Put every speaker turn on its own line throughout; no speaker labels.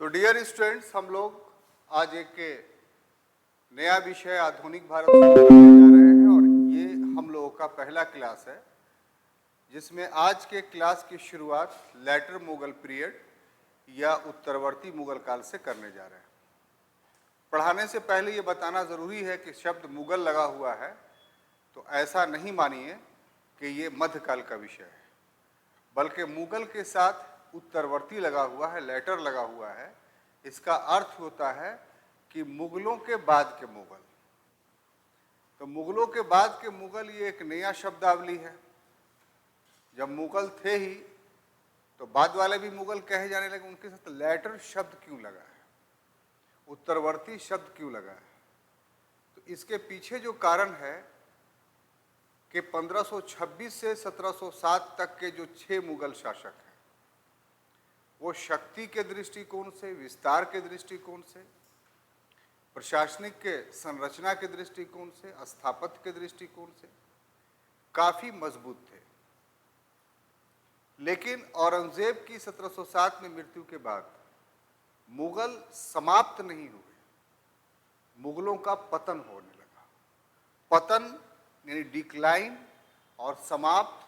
तो dear students, हम लोग आज एक नया विषय आधुनिक भारत शुरू करने जा रहे हैं और ये हम लोगों का पहला क्लास है जिसमें आज के क्लास की शुरुआत लेटर मुगल पीरियड या उत्तरवर्ती मुगल काल से करने जा रहे हैं। पढ़ाने से पहले ये बताना ज़रूरी है कि शब्द मुगल लगा हुआ है तो ऐसा नहीं मानिए कि ये मध्यकाल का विषय है, बल्कि मुगल के साथ उत्तरवर्ती लगा हुआ है, लेटर लगा हुआ है। इसका अर्थ होता है कि मुगलों के बाद के मुगल। तो मुगलों के बाद के मुगल ये एक नया शब्दावली है। जब मुगल थे ही तो बाद वाले भी मुगल कहे जाने लगे, उनके साथ लेटर शब्द क्यों लगा है, उत्तरवर्ती शब्द क्यों लगा है? तो इसके पीछे जो कारण है कि 1526 से 1707 तक के जो 6 मुगल शासक हैं वो शक्ति के दृष्टिकोण से, विस्तार के दृष्टिकोण से, प्रशासनिक के संरचना के दृष्टिकोण से, स्थापत्य के दृष्टिकोण से काफी मजबूत थे। लेकिन औरंगजेब की 1707 में मृत्यु के बाद मुगल समाप्त नहीं हुए, मुगलों का पतन होने लगा। पतन यानी डिक्लाइन और समाप्त,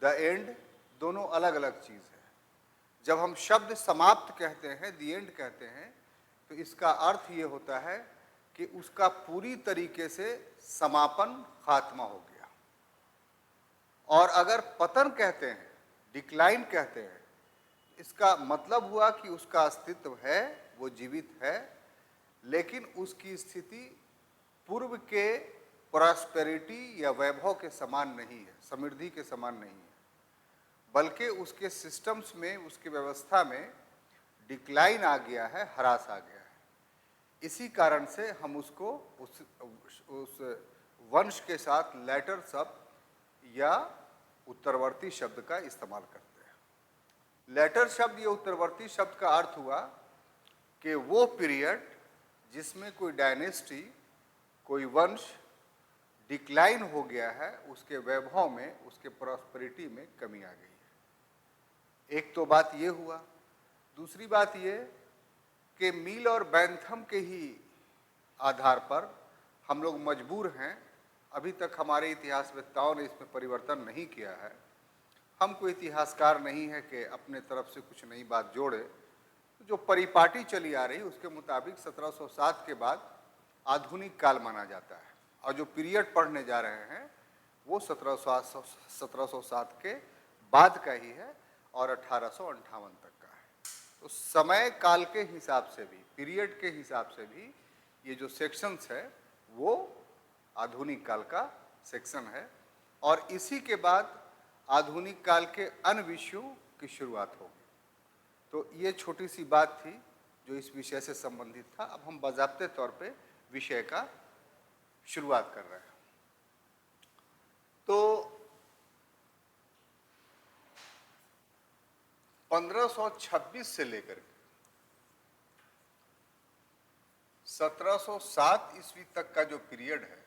द एंड, दोनों अलग अलग चीज है। जब हम शब्द समाप्त कहते हैं, द एंड कहते हैं, तो इसका अर्थ ये होता है कि उसका पूरी तरीके से समापन, खात्मा हो गया। और अगर पतन कहते हैं, डिक्लाइन कहते हैं, इसका मतलब हुआ कि उसका अस्तित्व है, वो जीवित है, लेकिन उसकी स्थिति पूर्व के प्रॉस्पेरिटी या वैभव के समान नहीं है, समृद्धि के समान नहीं है, बल्कि उसके सिस्टम्स में, उसकी व्यवस्था में डिक्लाइन आ गया है, ह्रास आ गया है। इसी कारण से हम उसको उस वंश के साथ लेटर शब्द या उत्तरवर्ती शब्द का इस्तेमाल करते हैं। लेटर शब्द या उत्तरवर्ती शब्द का अर्थ हुआ कि वो पीरियड जिसमें कोई डायनेस्टी, कोई वंश डिक्लाइन हो गया है, उसके वैभव में, उसके प्रॉस्पेरिटी में कमी आ गई है। एक तो बात ये हुआ। दूसरी बात ये कि मील और बैंथम के ही आधार पर हम लोग मजबूर हैं, अभी तक हमारे इतिहासवेत्ताओं ने इसमें परिवर्तन नहीं किया है, हम कोई इतिहासकार नहीं है कि अपने तरफ से कुछ नई बात जोड़े। जो परिपाटी चली आ रही उसके मुताबिक 1707 के बाद आधुनिक काल माना जाता है और जो पीरियड पढ़ने जा रहे हैं वो 1707 के बाद का ही है और 1858 तक का है। तो समय काल के हिसाब से भी, पीरियड के हिसाब से भी ये जो सेक्शंस है वो आधुनिक काल का सेक्शन है और इसी के बाद आधुनिक काल के अन्य विषयों की शुरुआत होगी। तो ये छोटी सी बात थी जो इस विषय से संबंधित था। अब हम बाज़ाब्ते तौर पे विषय का शुरुआत कर रहे हैं। तो 1526 से लेकर 1707 ईस्वी तक का जो पीरियड है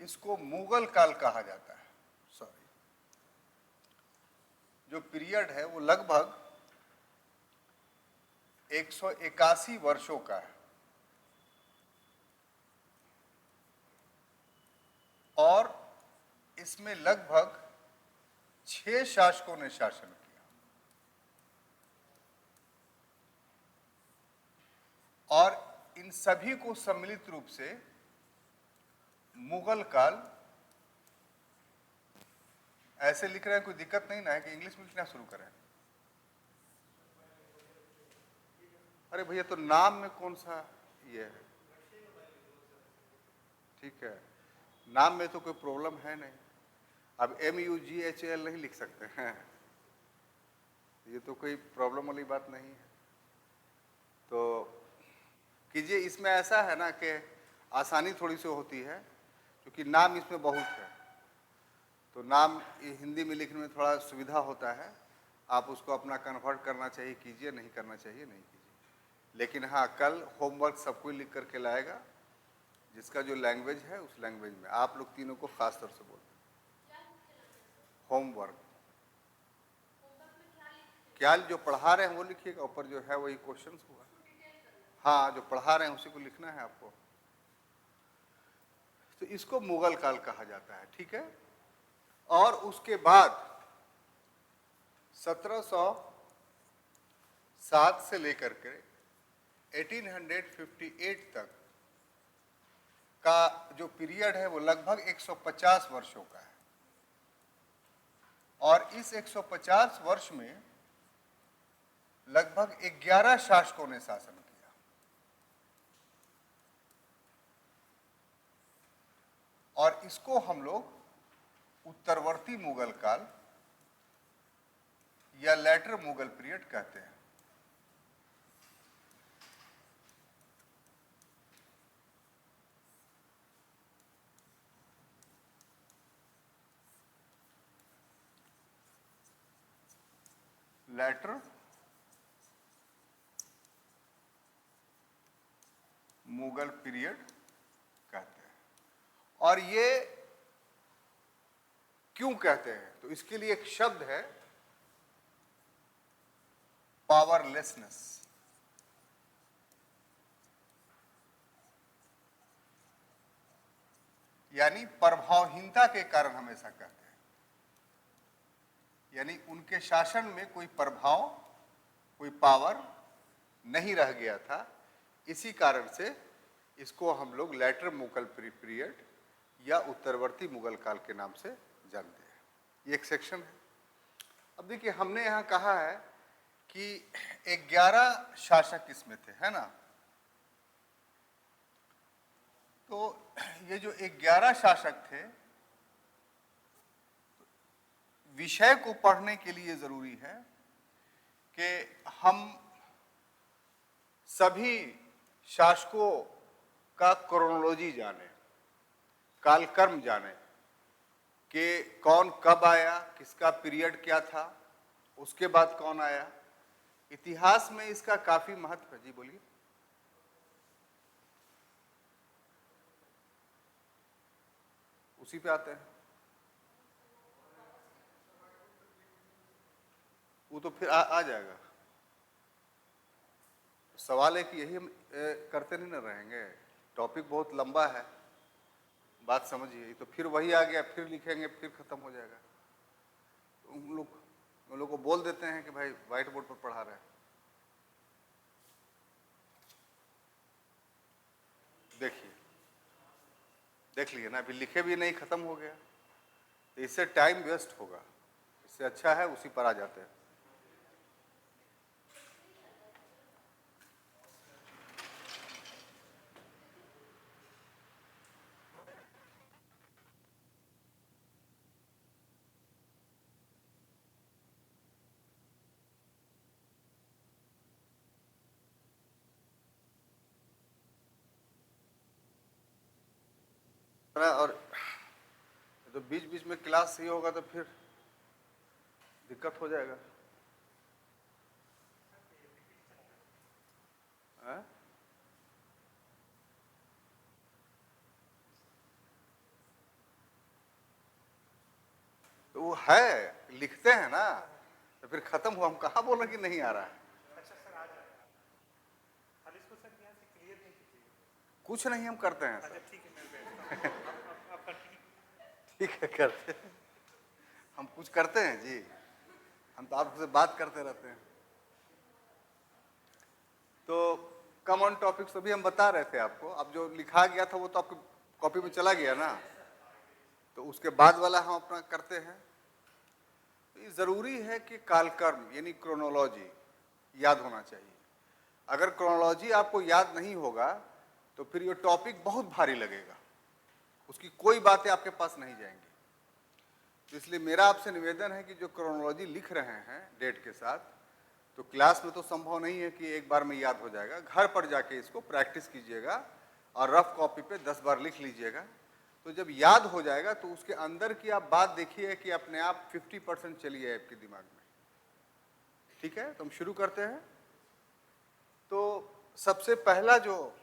इसको मुगल काल कहा जाता है। जो पीरियड है वो लगभग 181 वर्षों का है और इसमें लगभग 6 शासकों ने शासन किया और इन सभी को सम्मिलित रूप से मुगल काल, ऐसे लिख रहे हैं, कोई दिक्कत नहीं ना है कि इंग्लिश में लिखना शुरू करें? अरे भैया, तो नाम में कौन सा ये है? ठीक है, नाम में तो कोई प्रॉब्लम है नहीं। अब MUGHAL नहीं लिख सकते हैं, ये तो कोई प्रॉब्लम वाली बात नहीं है। तो कीजिए, इसमें ऐसा है ना कि आसानी थोड़ी सी होती है क्योंकि नाम इसमें बहुत है, तो नाम हिंदी में लिखने में थोड़ा सुविधा होता है। आप उसको अपना कन्वर्ट करना चाहिए कीजिए, नहीं करना चाहिए नहीं कीजिए। लेकिन हाँ, कल होमवर्क सबको लिख करके लाएगा, जिसका जो लैंग्वेज है उस लैंग्वेज में। आप लोग तीनों को खास तौर से बोलते हैं होमवर्क। क्या जो पढ़ा रहे हैं वो लिखिएगा, ऊपर जो है वही क्वेश्चंस होगा। हाँ, जो पढ़ा रहे हैं उसी को लिखना है आपको। तो इसको मुगल काल कहा जाता है, ठीक है। और उसके बाद 1707 से लेकर के 1858 तक का जो पीरियड है वो लगभग 150 वर्षों का है। और इस 150 वर्ष में लगभग 11 शासकों ने शासन किया। और इसको हम लोग उत्तरवर्ती मुगल काल या लेटर मुगल पीरियड कहते हैं। लेटर मुगल पीरियड कहते हैं। और ये क्यों कहते हैं, तो इसके लिए एक शब्द है पावरलेसनेस। यानी प्रभावहीनता के कारण हमेशा कहते हैं, यानी उनके शासन में कोई प्रभाव, कोई पावर नहीं रह गया था। इसी कारण से इसको हम लोग लेटर मुगल पीरियड या उत्तरवर्ती मुगल काल के नाम से जानते हैं। ये एक सेक्शन है। अब देखिए, हमने यहाँ कहा है कि 11 शासक इसमें थे, है ना। तो ये जो 11 शासक थे, विषय को पढ़ने के लिए जरूरी है कि हम सभी शासकों का क्रोनोलॉजी जाने, कालक्रम जाने कि कौन कब आया, किसका पीरियड क्या था, उसके बाद कौन आया। इतिहास में इसका काफी महत्व है। जी बोलिए। उसी पे आते हैं। वो तो फिर आ जाएगा। सवाल है कि यही हम करते नहीं ना रहेंगे, टॉपिक बहुत लंबा है, बात समझिए। तो फिर वही आ गया, फिर लिखेंगे, फिर खत्म हो जाएगा। तो उन लोग को बोल देते हैं कि भाई व्हाइट बोर्ड पर पढ़ा रहे हैं। देखिए, देख लिए ना, अभी लिखे भी नहीं, खत्म हो गया। तो इससे टाइम वेस्ट होगा, इससे अच्छा है उसी पर आ जाते हैं। और तो बीच बीच में क्लास सही होगा तो फिर दिक्कत हो जाएगा। है? तो वो है, लिखते हैं ना, तो फिर खत्म हुआ। हम कहाँ बोल रहे कि नहीं आ रहा है।
अच्छा सर, आ जाएगा। खाली इसको सर यहाँ से क्लियर नहीं कीजिए।
कुछ नहीं हम करते हैं सर।
अच्छा ठीक है, मैं भेजता हूँ। आप
ठीक है, करते हैं। हम कुछ करते हैं जी, हम तो आपसे बात करते रहते हैं। तो कॉमन टॉपिक्स अभी हम बता रहे थे आपको। अब जो लिखा गया था वो तो आपकी कॉपी में चला गया ना, तो उसके बाद वाला हम अपना करते हैं। तो ये ज़रूरी है कि कालक्रम यानी क्रोनोलॉजी याद होना चाहिए। अगर क्रोनोलॉजी आपको याद नहीं होगा तो फिर ये टॉपिक बहुत भारी लगेगा, उसकी कोई बातें आपके पास नहीं जाएंगी। तो इसलिए मेरा आपसे निवेदन है कि जो क्रोनोलॉजी लिख रहे हैं डेट के साथ, तो क्लास में तो संभव नहीं है कि एक बार में याद हो जाएगा। घर पर जाके इसको प्रैक्टिस कीजिएगा और रफ कॉपी पे 10 बार लिख लीजिएगा। तो जब याद हो जाएगा तो उसके अंदर की आप बात देखिए कि अपने आप 50% चली है आपके दिमाग में। ठीक है, तो हम शुरू करते हैं। तो सबसे पहला जो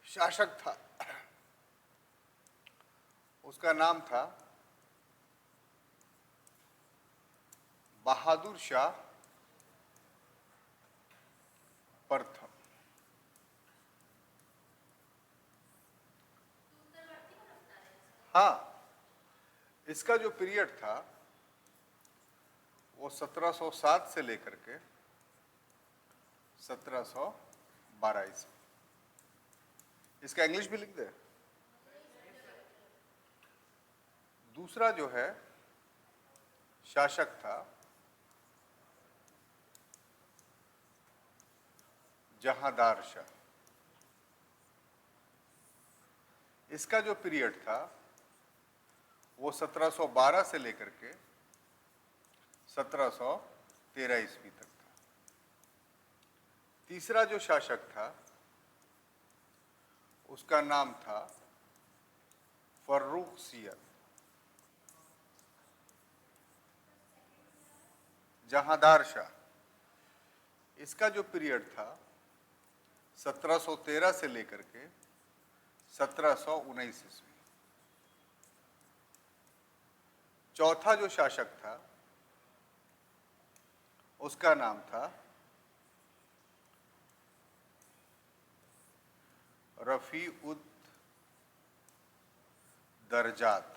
शासक था उसका नाम था बहादुर शाह प्रथम। हाँ, इसका जो पीरियड था वो 1707 से लेकर के 1712 ईस्वी। इसका इंग्लिश भी लिख दे। दूसरा जो है शासक था जहांदार शाह। इसका जो पीरियड था वो 1712 से लेकर के 1713 ईस्वी तक था। तीसरा जो शासक था उसका नाम था फर्रुखसियर। जहांदार शाह, इसका जो पीरियड था 1713 से लेकर के 1719 ईस्वी। चौथा जो शासक था उसका नाम था रफी उद दरजात।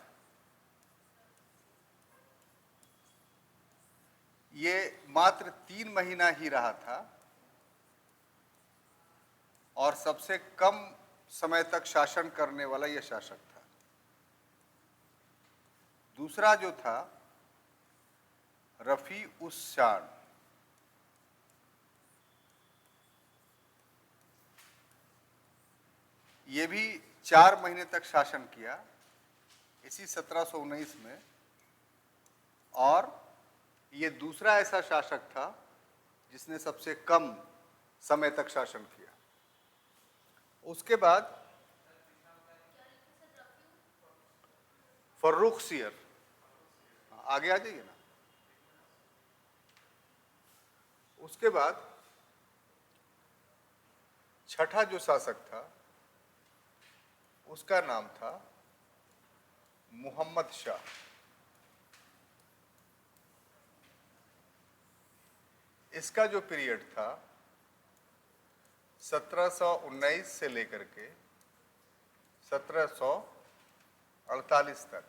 ये मात्र 3 महीना ही रहा था और सबसे कम समय तक शासन करने वाला यह शासक था। दूसरा जो था रफी उस शान, ये भी 4 महीने तक शासन किया इसी 1719 में, और ये दूसरा ऐसा शासक था जिसने सबसे कम समय तक शासन किया। उसके बाद फर्रुखसियर, आगे आ जाइए ना। उसके बाद छठा जो शासक था उसका नाम था मोहम्मद शाह। इसका जो पीरियड था 1719 से लेकर के 1748 तक।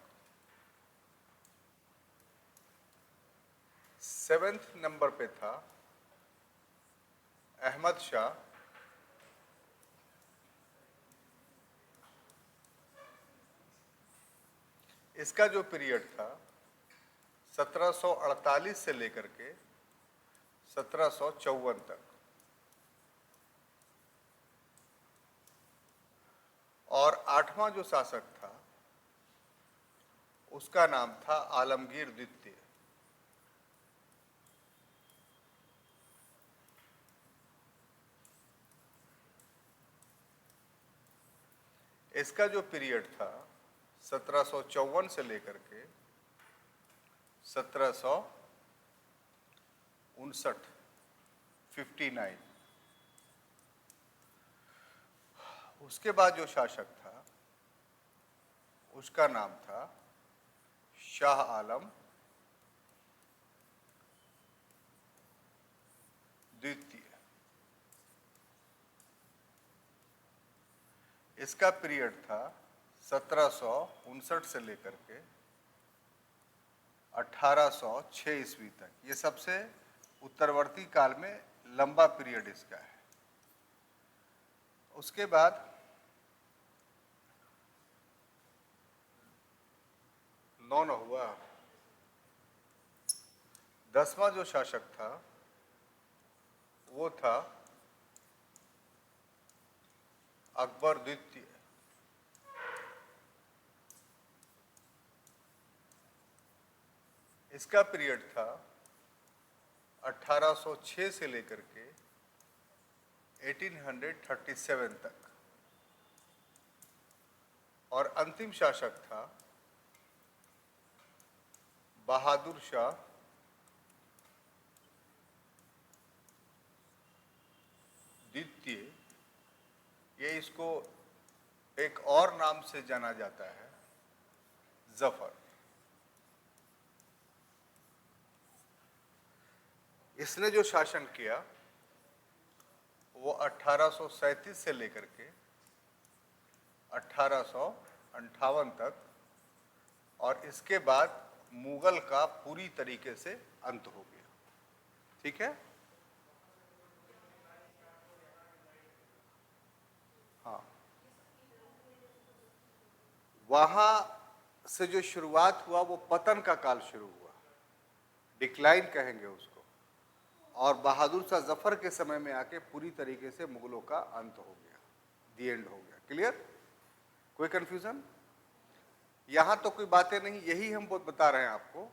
7th नंबर पे था अहमद शाह। इसका जो पीरियड था 1748 से लेकर के 1754 तक। और 8वां जो शासक था उसका नाम था आलमगीर द्वितीय। इसका जो पीरियड था 1754 से लेकर के 1759, 59। उसके बाद जो शासक था उसका नाम था शाह आलम द्वितीय। इसका पीरियड था 1759 से लेकर के 1806 ईस्वी तक। ये सबसे उत्तरवर्ती काल में लंबा पीरियड इसका है। उसके बाद 9 हुआ। 10वां जो शासक था वो था अकबर द्वितीय। इसका पीरियड था 1806 से लेकर के 1837 तक। और अंतिम शासक था बहादुर शाह द्वितीय। ये इसको एक और नाम से जाना जाता है, जफर। इसने जो शासन किया वो 1837 से लेकर के 1858 तक, और इसके बाद मुगल का पूरी तरीके से अंत हो गया। ठीक है, हाँ, वहां से जो शुरुआत हुआ वो पतन का काल शुरू हुआ, डिक्लाइन कहेंगे उसको, और बहादुर शाह जफर के समय में आके पूरी तरीके से मुगलों का अंत हो गया, दी एंड हो गया। क्लियर? कोई कंफ्यूजन? यहां तो कोई बातें नहीं, यही हम बता रहे हैं आपको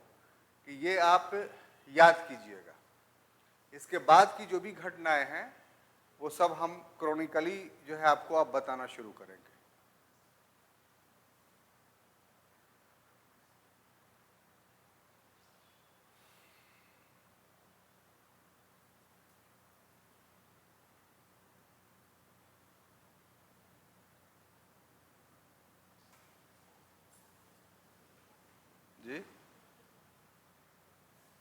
कि ये आप याद कीजिएगा। इसके बाद की जो भी घटनाएं हैं वो सब हम क्रॉनिकली जो है आपको आप बताना शुरू करेंगे। जी,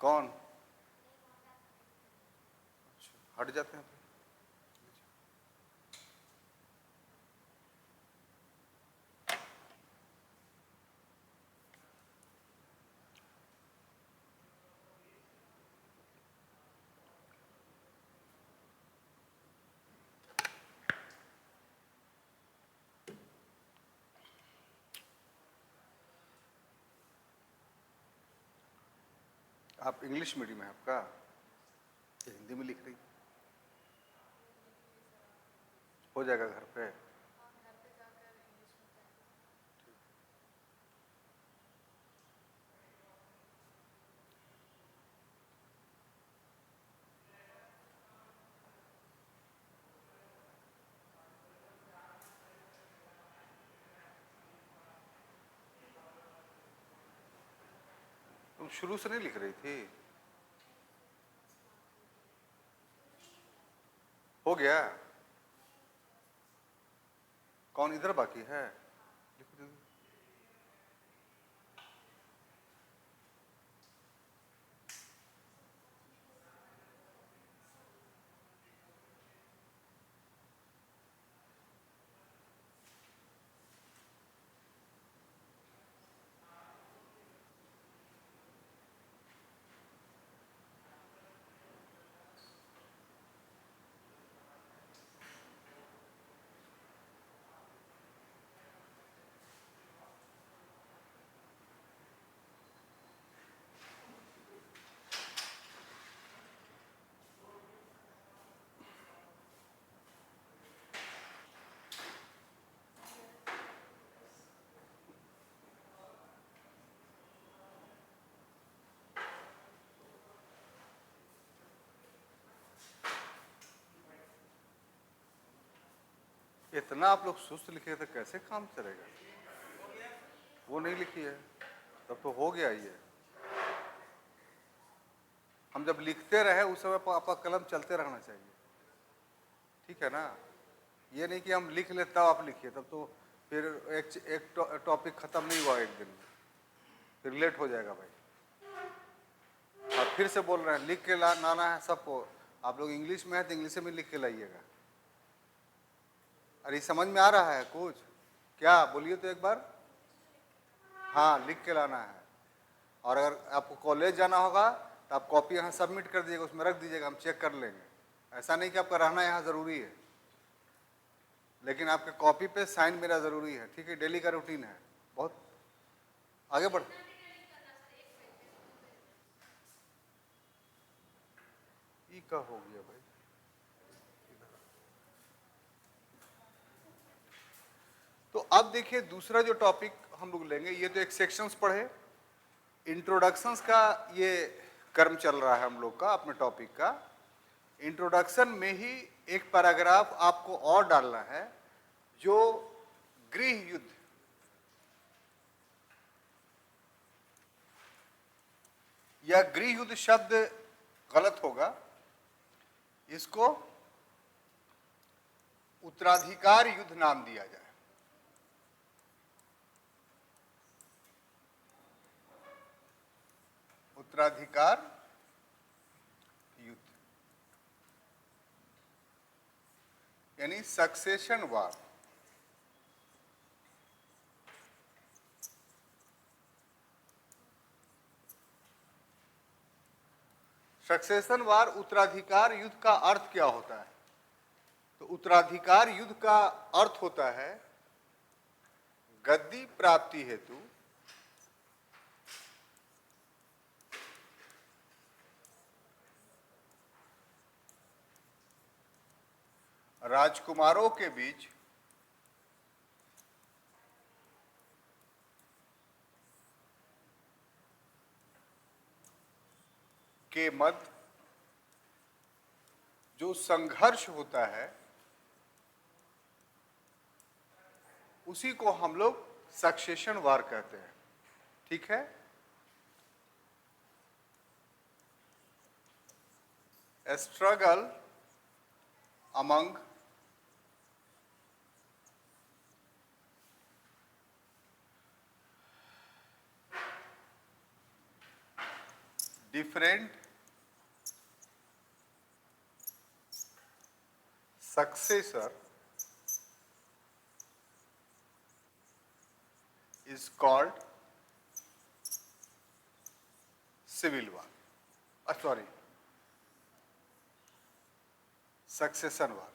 कौन? अच्छा, हट जाते हैं। आप इंग्लिश मीडियम है आपका, या हिंदी में लिख रही? हो जाएगा घर पे। तुम शुरू से नहीं लिख रही थी? हो गया? कौन इधर बाकी है? लिखो जल्दी। इतना आप लोग सुस्त लिखे तो कैसे काम चलेगा? वो नहीं लिखी है तब तो हो गया ये। हम जब लिखते रहे उस समय आपका कलम चलते रहना चाहिए, ठीक है ना? ये नहीं कि हम लिख ले तब आप लिखिए, तब तो फिर एक टॉपिक खत्म नहीं हुआ एक दिन में, फिर लेट हो जाएगा भाई। और फिर से बोल रहे हैं लिख के लाना है सबको। आप लोग इंग्लिश में है तो इंग्लिश में लिख के लाइएगा। अरे समझ में आ रहा है कुछ? क्या बोलिए तो एक बार। हाँ, लिख के लाना है। और अगर आपको कॉलेज जाना होगा तो आप कॉपी यहाँ सबमिट कर दीजिएगा, उसमें रख दीजिएगा, हम चेक कर लेंगे। ऐसा नहीं कि आपका रहना यहाँ ज़रूरी है, लेकिन आपके कॉपी पे साइन मेरा ज़रूरी है, ठीक है? डेली का रूटीन है। बहुत आगे बढ़। ई का हो गया भाई। तो अब देखिए दूसरा जो टॉपिक हम लोग लेंगे, ये तो एक सेक्शंस पढ़े, इंट्रोडक्शंस का ये कर्म चल रहा है हम लोग का अपने टॉपिक का। इंट्रोडक्शन में ही एक पैराग्राफ आपको और डालना है जो गृह युद्ध, या गृह युद्ध शब्द गलत होगा, इसको उत्तराधिकार युद्ध नाम दिया जाए। उत्तराधिकार युद्ध। यानी सक्सेशन वार। सक्सेशन वार उत्तराधिकार युद्ध का अर्थ क्या होता है? तो उत्तराधिकार युद्ध का अर्थ होता है गद्दी प्राप्ति हेतु राजकुमारों के बीच के मध्य जो संघर्ष होता है उसी को हम लोग सक्सेशन वार कहते हैं। ठीक है? A struggle among different successor is called civil war. Sorry, succession war.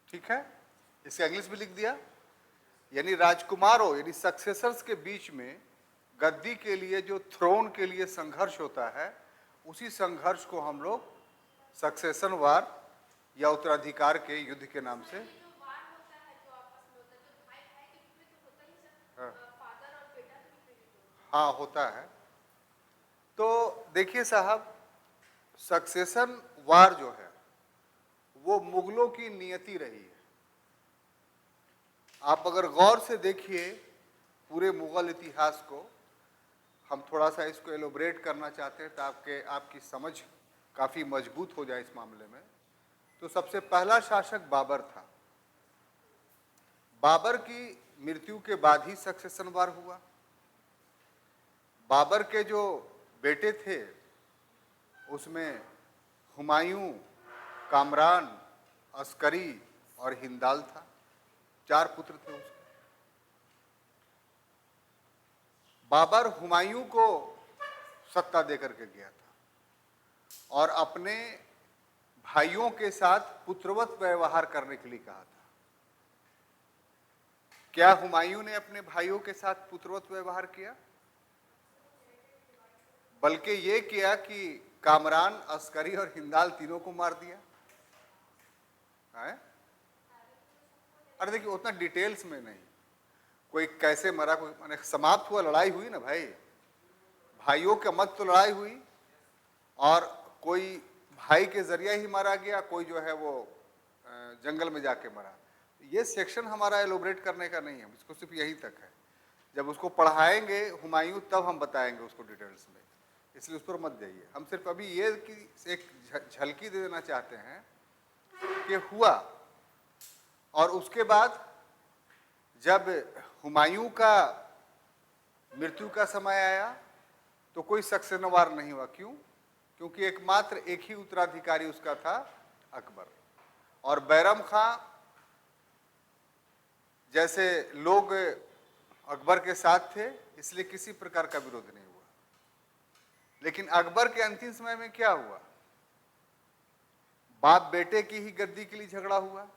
ठीक है? इसका इंग्लिश भी लिख दिया। यानी राजकुमारों यानी सक्सेसर्स के बीच में गद्दी के लिए जो थ्रोन के लिए संघर्ष होता है उसी संघर्ष को हम लोग सक्सेशन वार या उत्तराधिकार के युद्ध के नाम से हाँ होता है। तो देखिए साहब, सक्सेशन वार जो है वो मुगलों की नियति रही है। आप अगर गौर से देखिए पूरे मुगल इतिहास को, हम थोड़ा सा इसको एलोबरेट करना चाहते हैं ताकि आपकी समझ काफ़ी मजबूत हो जाए इस मामले में। तो सबसे पहला शासक बाबर था। बाबर की मृत्यु के बाद ही सक्सेशन वार हुआ। बाबर के जो बेटे थे उसमें हुमायूं, कामरान, अस्करी और हिंदाल था। 4 पुत्र थे उसके। बाबर हुमायूं को सत्ता देकर के गया था और अपने भाइयों के साथ पुत्रवत व्यवहार करने के लिए कहा था। क्या हुमायूं ने अपने भाइयों के साथ पुत्रवत व्यवहार किया? बल्कि ये किया कि कामरान, अस्करी और हिंदाल तीनों को मार दिया है? अरे देखिए, उतना डिटेल्स में नहीं, कोई कैसे मरा, कोई माने समाप्त हुआ, लड़ाई हुई ना भाई, भाइयों के मत तो लड़ाई हुई और कोई भाई के जरिए ही मारा गया, कोई जो है वो जंगल में जाके मरा। ये सेक्शन हमारा एलोबरेट करने का नहीं है, इसको सिर्फ यही तक है। जब उसको पढ़ाएंगे हुमायूं तब हम बताएंगे उसको डिटेल्स में, इसलिए उस पर मत जाइए। हम सिर्फ अभी ये कि एक झलकी दे देना चाहते हैं कि हुआ। और उसके बाद जब हुमायूं का मृत्यु का समय आया तो कोई सक्सेशन वार नहीं हुआ। क्यों? क्योंकि एकमात्र एक ही उत्तराधिकारी उसका था, अकबर। और बैरम खां जैसे लोग अकबर के साथ थे, इसलिए किसी प्रकार का विरोध नहीं हुआ। लेकिन अकबर के अंतिम समय में क्या हुआ? बाप बेटे की ही गद्दी के लिए झगड़ा हुआ।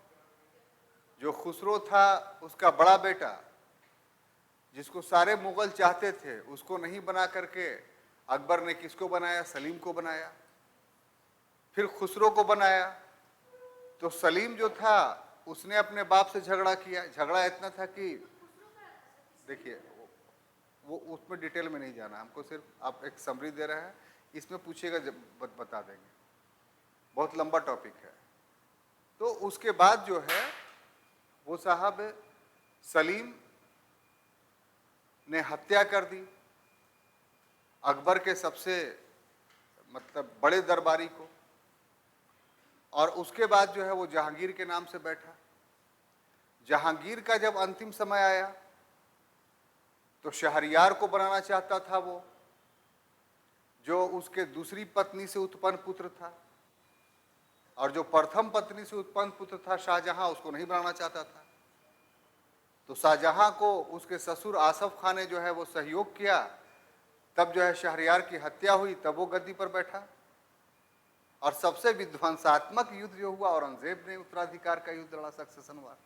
जो खुसरो था उसका बड़ा बेटा, जिसको सारे मुगल चाहते थे, उसको नहीं बना करके अकबर ने किसको बनाया? सलीम को बनाया। फिर खुसरो को बनाया तो सलीम जो था उसने अपने बाप से झगड़ा किया। झगड़ा इतना था कि देखिए वो उसमें डिटेल में नहीं जाना, हमको सिर्फ आप एक समरी दे रहे हैं, इसमें पूछेगा जब बता देंगे, बहुत लंबा टॉपिक है। तो उसके बाद जो है वो साहब सलीम ने हत्या कर दी अकबर के सबसे मतलब बड़े दरबारी को। और उसके बाद जो है वो जहांगीर के नाम से बैठा। जहांगीर का जब अंतिम समय आया तो शहरयार को बनाना चाहता था वो, जो उसके दूसरी पत्नी से उत्पन्न पुत्र था, और जो प्रथम पत्नी से उत्पन्न पुत्र था शाहजहां, उसको नहीं बनाना चाहता था। तो शाहजहां को उसके ससुर आसफ खान ने जो है वो सहयोग किया, तब जो है शहरयार की हत्या हुई, तब वो गद्दी पर बैठा। और सबसे विध्वंसात्मक युद्ध जो हुआ, औरंगजेब ने उत्तराधिकार का युद्ध लड़ा, सक्सेशन वार,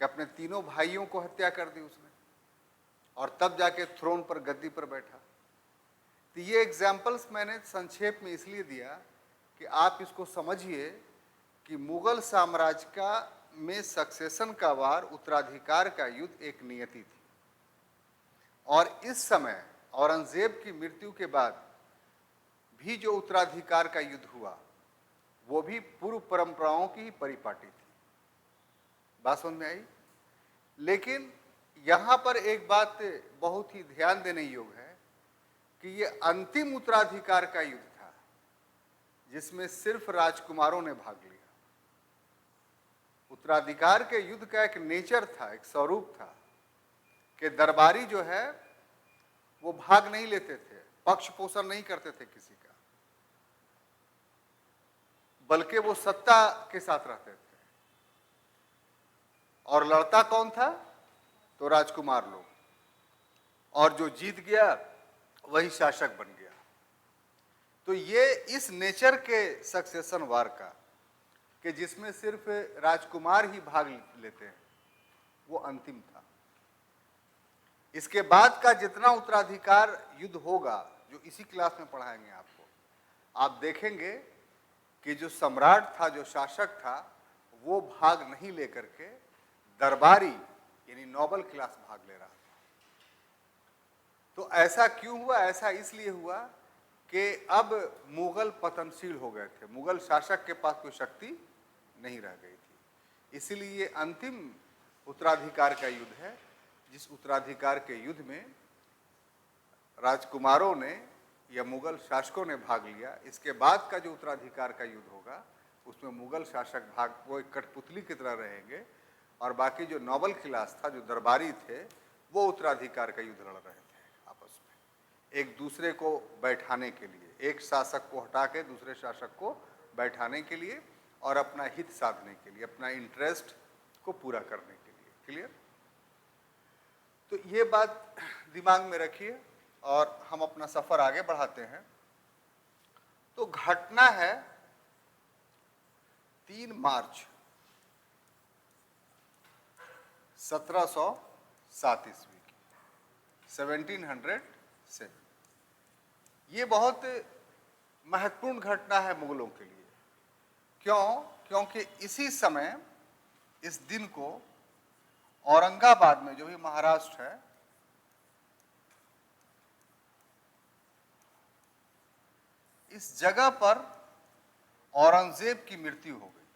कि अपने तीनों भाइयों को हत्या कर दी उसने, और तब जाके थ्रोन पर, गद्दी पर बैठा। तो ये एग्जाम्पल्स मैंने संक्षेप में इसलिए दिया कि आप इसको समझिए कि मुगल साम्राज्य का में सक्सेशन का वार, उत्तराधिकार का युद्ध एक नियति थी। और इस समय औरंगजेब की मृत्यु के बाद भी जो उत्तराधिकार का युद्ध हुआ, वो भी पूर्व परंपराओं की ही परिपाटी थी। बात समझ में आई? लेकिन यहां पर एक बात बहुत ही ध्यान देने योग्य है कि ये अंतिम उत्तराधिकार का युद्ध था, जिसमें सिर्फ राजकुमारों ने भाग लिया। उत्तराधिकार के युद्ध का एक नेचर था, एक स्वरूप था कि दरबारी जो है वो भाग नहीं लेते थे, पक्ष पोषण नहीं करते थे किसी का, बल्कि वो सत्ता के साथ रहते थे। और लड़ता कौन था? तो राजकुमार लोग, और जो जीत गया वही शासक बन गया। तो ये इस नेचर के सक्सेशन वार का, कि जिसमें सिर्फ राजकुमार ही भाग लेते हैं, वो अंतिम था। इसके बाद का जितना उत्तराधिकार युद्ध होगा, जो इसी क्लास में पढ़ाएंगे आपको, आप देखेंगे कि जो सम्राट था, जो शासक था, वो भाग नहीं लेकर के दरबारी यानी नोबल क्लास भाग ले रहा था। तो ऐसा क्यों हुआ? ऐसा इसलिए हुआ कि अब मुगल पतनशील हो गए थे, मुगल शासक के पास कोई शक्ति नहीं रह गई थी। इसीलिए अंतिम उत्तराधिकार का युद्ध है, जिस उत्तराधिकार के युद्ध में राजकुमारों ने या मुगल शासकों ने भाग लिया। इसके बाद का जो उत्तराधिकार का युद्ध होगा, उसमें मुगल शासक भाग, वो एक कठपुतली की तरह रहेंगे, और बाकी जो नोबल क्लास था, जो दरबारी थे, वो उत्तराधिकार का युद्ध लड़ रहे थे आपस में, एक दूसरे को बैठाने के लिए, एक शासक को हटा के दूसरे शासक को बैठाने के लिए, और अपना हित साधने के लिए, अपना इंटरेस्ट को पूरा करने के लिए। क्लियर? तो ये बात दिमाग में रखिए और हम अपना सफर आगे बढ़ाते हैं। तो घटना है 3 मार्च 1707 ईस्वी की, 1707। ये बहुत महत्वपूर्ण घटना है मुगलों के लिए। क्यों? क्योंकि इसी समय, इस दिन को औरंगाबाद में, जो भी महाराष्ट्र है, इस जगह पर औरंगजेब की मृत्यु हो गई।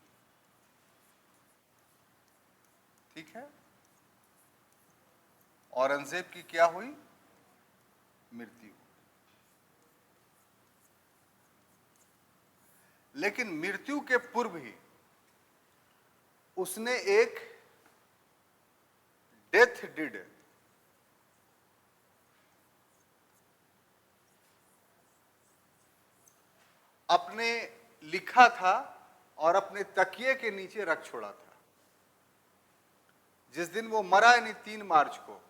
ठीक है? औरंगजेब की क्या हुई? मृत्यु। लेकिन मृत्यु के पूर्व ही उसने एक डेथ डिड, अपने लिखा था और अपने तकिए के नीचे रख छोड़ा था। जिस दिन वो मरा, यानी 3 मार्च को,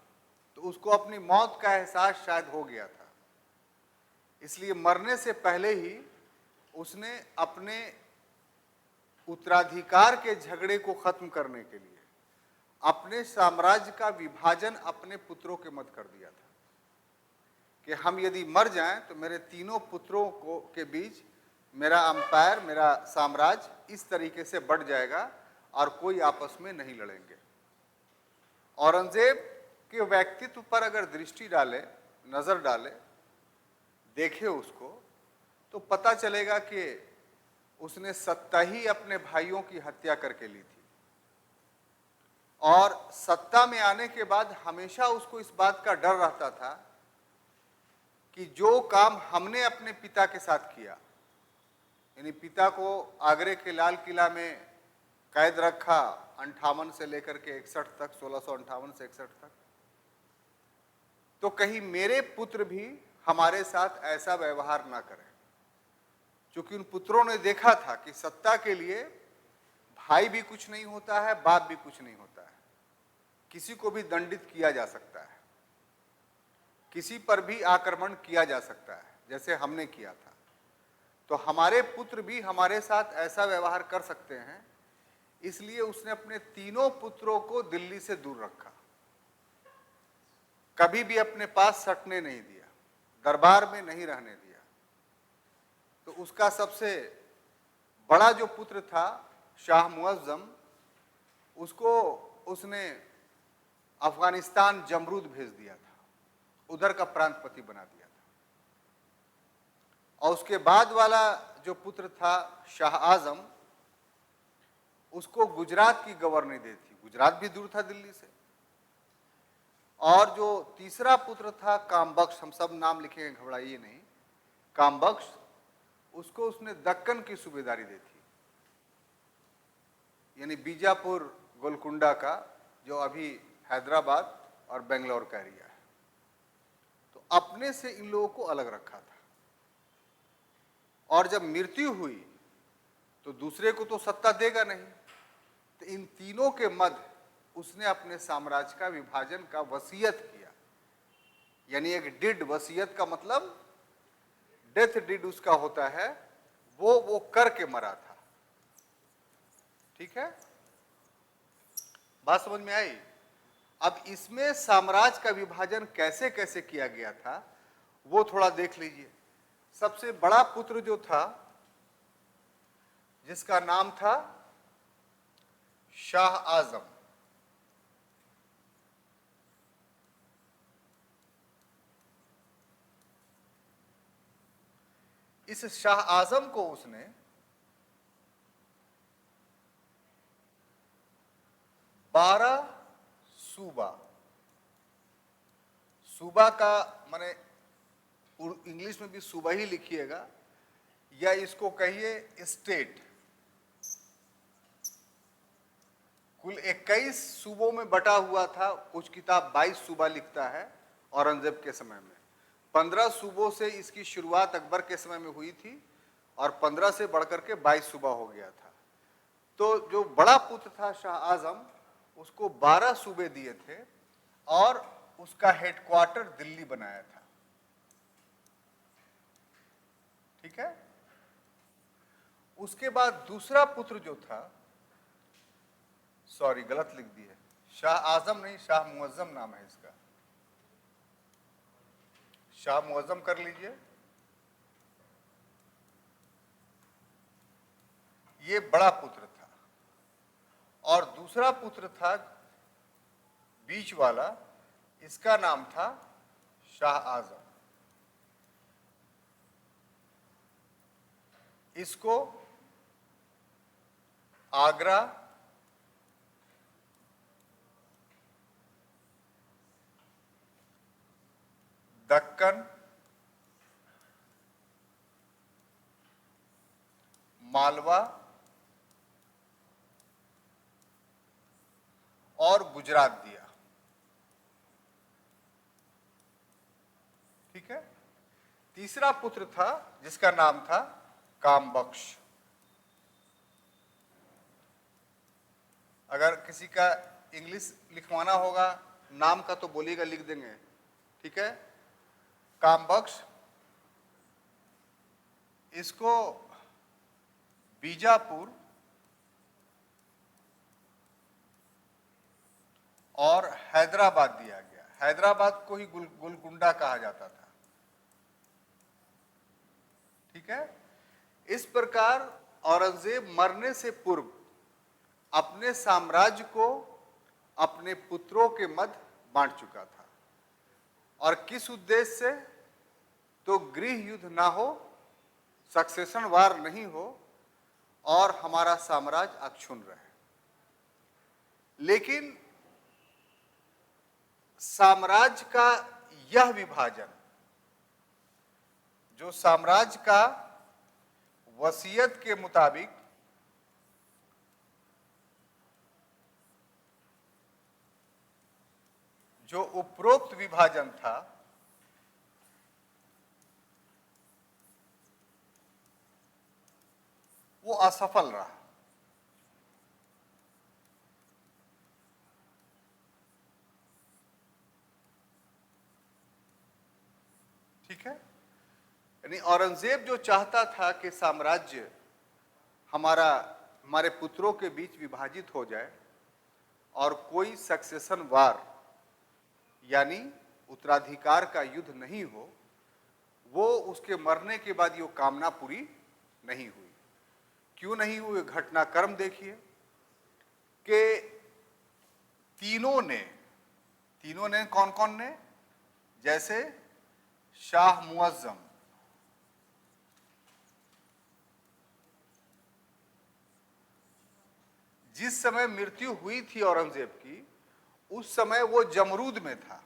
तो उसको अपनी मौत का एहसास शायद हो गया था। इसलिए मरने से पहले ही उसने अपने उत्तराधिकार के झगड़े को खत्म करने के लिए अपने साम्राज्य का विभाजन अपने पुत्रों के मध्य कर दिया था, कि हम यदि मर जाएं तो मेरे तीनों पुत्रों को के बीच मेरा अंपायर, मेरा साम्राज्य इस तरीके से बढ़ जाएगा और कोई आपस में नहीं लड़ेंगे। औरंगजेब के व्यक्तित्व पर अगर दृष्टि डाले, नजर डाले, देखे उसको, तो पता चलेगा कि उसने सत्ता ही अपने भाइयों की हत्या करके ली थी। और सत्ता में आने के बाद हमेशा उसको इस बात का डर रहता था कि जो काम हमने अपने पिता के साथ किया, यानी पिता को आगरे के लाल किला में कैद रखा 58 से लेकर के 61 तक, 1658 से 61 तक, तो कहीं मेरे पुत्र भी हमारे साथ ऐसा व्यवहार ना करें। क्योंकि उन पुत्रों ने देखा था कि सत्ता के लिए भाई भी कुछ नहीं होता है, बाप भी कुछ नहीं होता है। किसी को भी दंडित किया जा सकता है, किसी पर भी आक्रमण किया जा सकता है, जैसे हमने किया था। तो हमारे पुत्र भी हमारे साथ ऐसा व्यवहार कर सकते हैं, इसलिए उसने अपने तीनों पुत्रों को दिल्ली से दूर रखा, कभी भी अपने पास सटने नहीं दिया, दरबार में नहीं रहने दिया। तो उसका सबसे बड़ा जो पुत्र था शाह मुअज्जम, उसको उसने अफगानिस्तान जमरूद भेज दिया था, उधर का प्रांतपति बना दिया था। और उसके बाद वाला जो पुत्र था शाह आजम, उसको गुजरात की गवर्नरी दी थी। गुजरात भी दूर था दिल्ली से। और जो तीसरा पुत्र था कामबख्श, हम सब नाम लिखेंगे, घबराइए नहीं, कामबख्श, उसको उसने दक्कन की सूबेदारी दी थी, यानी बीजापुर गोलकुंडा का, जो अभी हैदराबाद और बेंगलोर का एरिया है। तो अपने से इन लोगों को अलग रखा था। और जब मृत्यु हुई तो दूसरे को तो सत्ता देगा नहीं, तो इन तीनों के मध्य उसने अपने साम्राज्य का विभाजन का वसीयत किया। यानी एक डिड, वसीयत का मतलब डेथ डिड उसका होता है, वो करके मरा था। ठीक है, बात समझ में आई? अब इसमें साम्राज्य का विभाजन कैसे कैसे किया गया था वो थोड़ा देख लीजिए। सबसे बड़ा पुत्र जो था, जिसका नाम था शाह आजम, इस शाह आजम को उसने सूबा का माने इंग्लिश में भी सूबा ही लिखिएगा, या इसको कहिए स्टेट। कुल 21 सूबों में बटा हुआ था। कुछ किताब 22 सूबा लिखता है औरंगजेब के समय में। 15 सूबों से इसकी शुरुआत अकबर के समय में हुई थी और 15 से बढ़कर के 22 सूबा हो गया था। तो जो बड़ा पुत्र था शाह आजम, उसको 12 सूबे दिए थे और उसका हेडक्वार्टर दिल्ली बनाया था। ठीक है। उसके बाद दूसरा पुत्र जो था, सॉरी गलत लिख दी है, शाह आजम नहीं, शाह मुअज्जम नाम है इसका, शाह मुअज्जम कर लीजिए। ये बड़ा पुत्र था। और दूसरा पुत्र था बीच वाला, इसका नाम था शाह आजम। इसको आगरा, दक्कन, मालवा और गुजरात दिया। ठीक है। तीसरा पुत्र था जिसका नाम था कामबख्श। अगर किसी का इंग्लिश लिखवाना होगा, नाम का तो बोलिएगा, लिख देंगे। ठीक है। कामबख्श, इसको बीजापुर और हैदराबाद दिया गया। हैदराबाद को ही गोलकुंडा कहा जाता था। ठीक है। इस प्रकार औरंगजेब मरने से पूर्व अपने साम्राज्य को अपने पुत्रों के मध्य बांट चुका था। और किस उद्देश्य से? तो गृह युद्ध ना हो, सक्सेशन वार नहीं हो और हमारा साम्राज्य अक्षुण्ण रहे। लेकिन साम्राज्य का यह विभाजन, जो साम्राज्य का वसीयत के मुताबिक जो उपरोक्त विभाजन था, असफल रहा। ठीक है, यानी औरंगजेब जो चाहता था कि साम्राज्य हमारे पुत्रों के बीच विभाजित हो जाए और कोई सक्सेशन वार यानी उत्तराधिकार का युद्ध नहीं हो, वो उसके मरने के बाद ये कामना पूरी नहीं हुई। क्यों नहीं हुई? घटनाक्रम देखिए कि तीनों ने कौन कौन ने? जैसे शाह मुअज्जम, जिस समय मृत्यु हुई थी औरंगजेब की, उस समय वो जमरूद में था।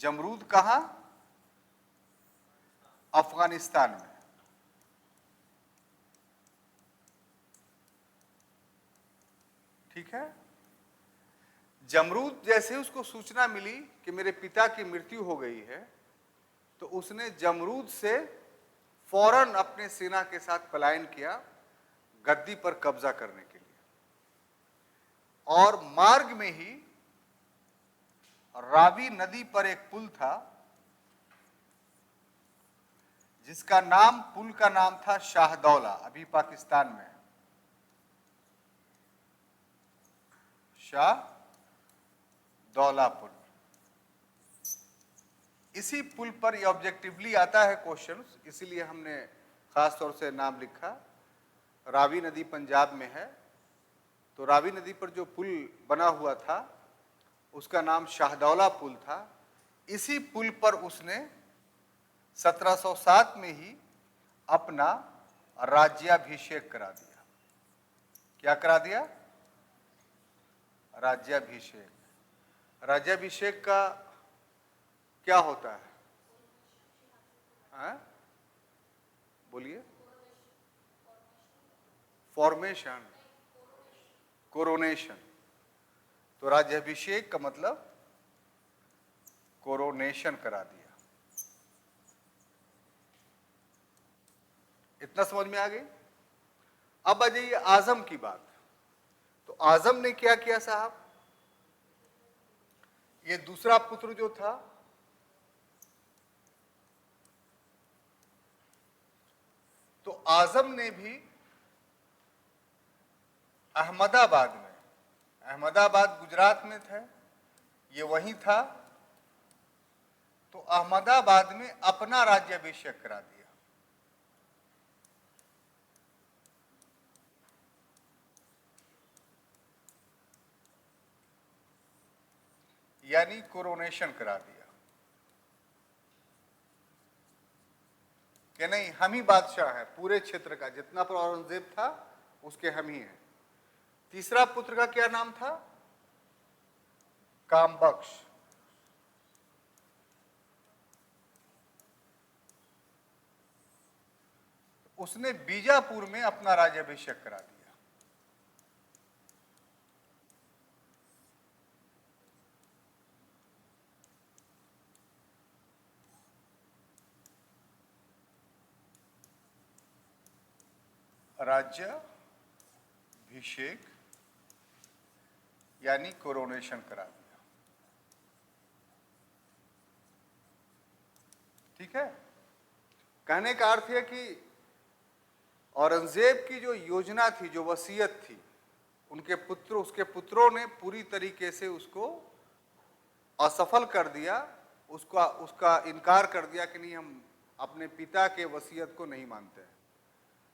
जमरूद कहां? अफगानिस्तान में। ठीक है, जमरूद जैसे उसको सूचना मिली कि मेरे पिता की मृत्यु हो गई है, तो उसने जमरूद से फौरन अपने सेना के साथ पलायन किया गद्दी पर कब्जा करने के लिए। और मार्ग में ही रावी नदी पर एक पुल था, जिसका नाम, पुल का नाम था शाहदौला, अभी पाकिस्तान में है। शाहदौला पुल। इसी पुल पर ये ऑब्जेक्टिवली आता है क्वेश्चन, इसीलिए हमने खास तौर से नाम लिखा। रावी नदी पंजाब में है, तो रावी नदी पर जो पुल बना हुआ था उसका नाम शाहदौला पुल था। इसी पुल पर उसने 1707 में ही अपना राज्याभिषेक करा दिया। क्या करा दिया? राज्याभिषेक। राज्याभिषेक का क्या होता है? हाँ? बोलिए। Formation, coronation. तो राज्याभिषेक का मतलब कोरोनेशन करा दिया। इतना समझ में आ गई? अब आ जाइए आजम की बात। तो आजम ने क्या किया साहब? ये दूसरा पुत्र जो था, तो आजम ने भी अहमदाबाद में, अहमदाबाद गुजरात में था, ये वहीं था, तो अहमदाबाद में अपना राज्याभिषेक करा दिया। यानी कोरोनेशन करा दिया कि नहीं, हम ही बादशाह हैं पूरे क्षेत्र का, जितना पर औरंगजेब था उसके हम ही हैं। तीसरा पुत्र का क्या नाम था? कामबख्श। उसने बीजापुर में अपना राज्याभिषेक करा दिया। राज्याभिषेक यानी कोरोनेशन करा दिया। ठीक है, कहने का अर्थ है कि औरंगजेब की जो योजना थी, जो वसीयत थी, उसके पुत्रों ने पूरी तरीके से उसको असफल कर दिया। उसका इनकार कर दिया कि नहीं, हम अपने पिता के वसीयत को नहीं मानते हैं।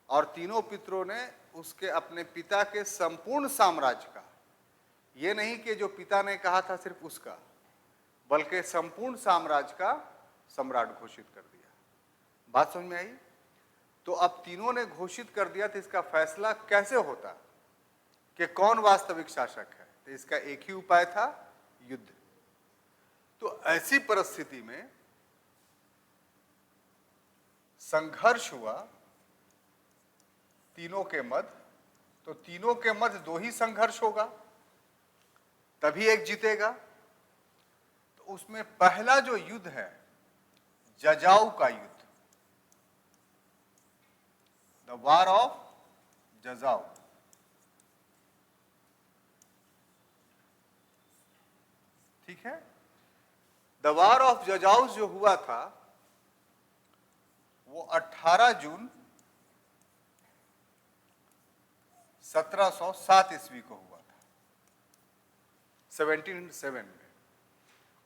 और तीनों पितरों ने उसके अपने पिता के संपूर्ण साम्राज्य का, ये नहीं कि जो पिता ने कहा था सिर्फ उसका, बल्कि संपूर्ण साम्राज्य का सम्राट घोषित कर दिया। बात समझ में आई? तो अब तीनों ने घोषित कर दिया, तो इसका फैसला कैसे होता कि कौन वास्तविक शासक है? तो इसका एक ही उपाय था, युद्ध। तो ऐसी परिस्थिति में संघर्ष हुआ तीनों के मध्य। तो तीनों के मध्य दो ही संघर्ष होगा, तभी एक जीतेगा। तो उसमें पहला जो युद्ध है, जजाऊ का युद्ध, द वार ऑफ जजाऊ। ठीक है, द वार ऑफ जजाऊ जो हुआ था वो 18 जून 1707 ईस्वी को हुआ था, 1707 में।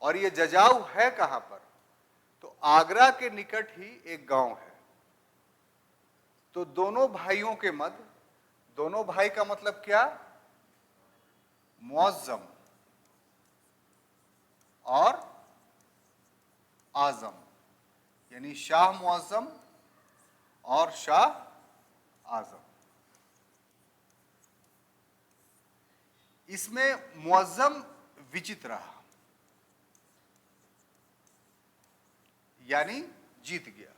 और ये जजाऊ है कहां पर? तो आगरा के निकट ही एक गांव है। तो दोनों भाइयों के मध्य, दोनों भाई का मतलब क्या? मुअज्जम और आजम, यानी शाह मुअज्जम और शाह आजम। इसमें मुअज्जम विजित रहा, यानी जीत गया,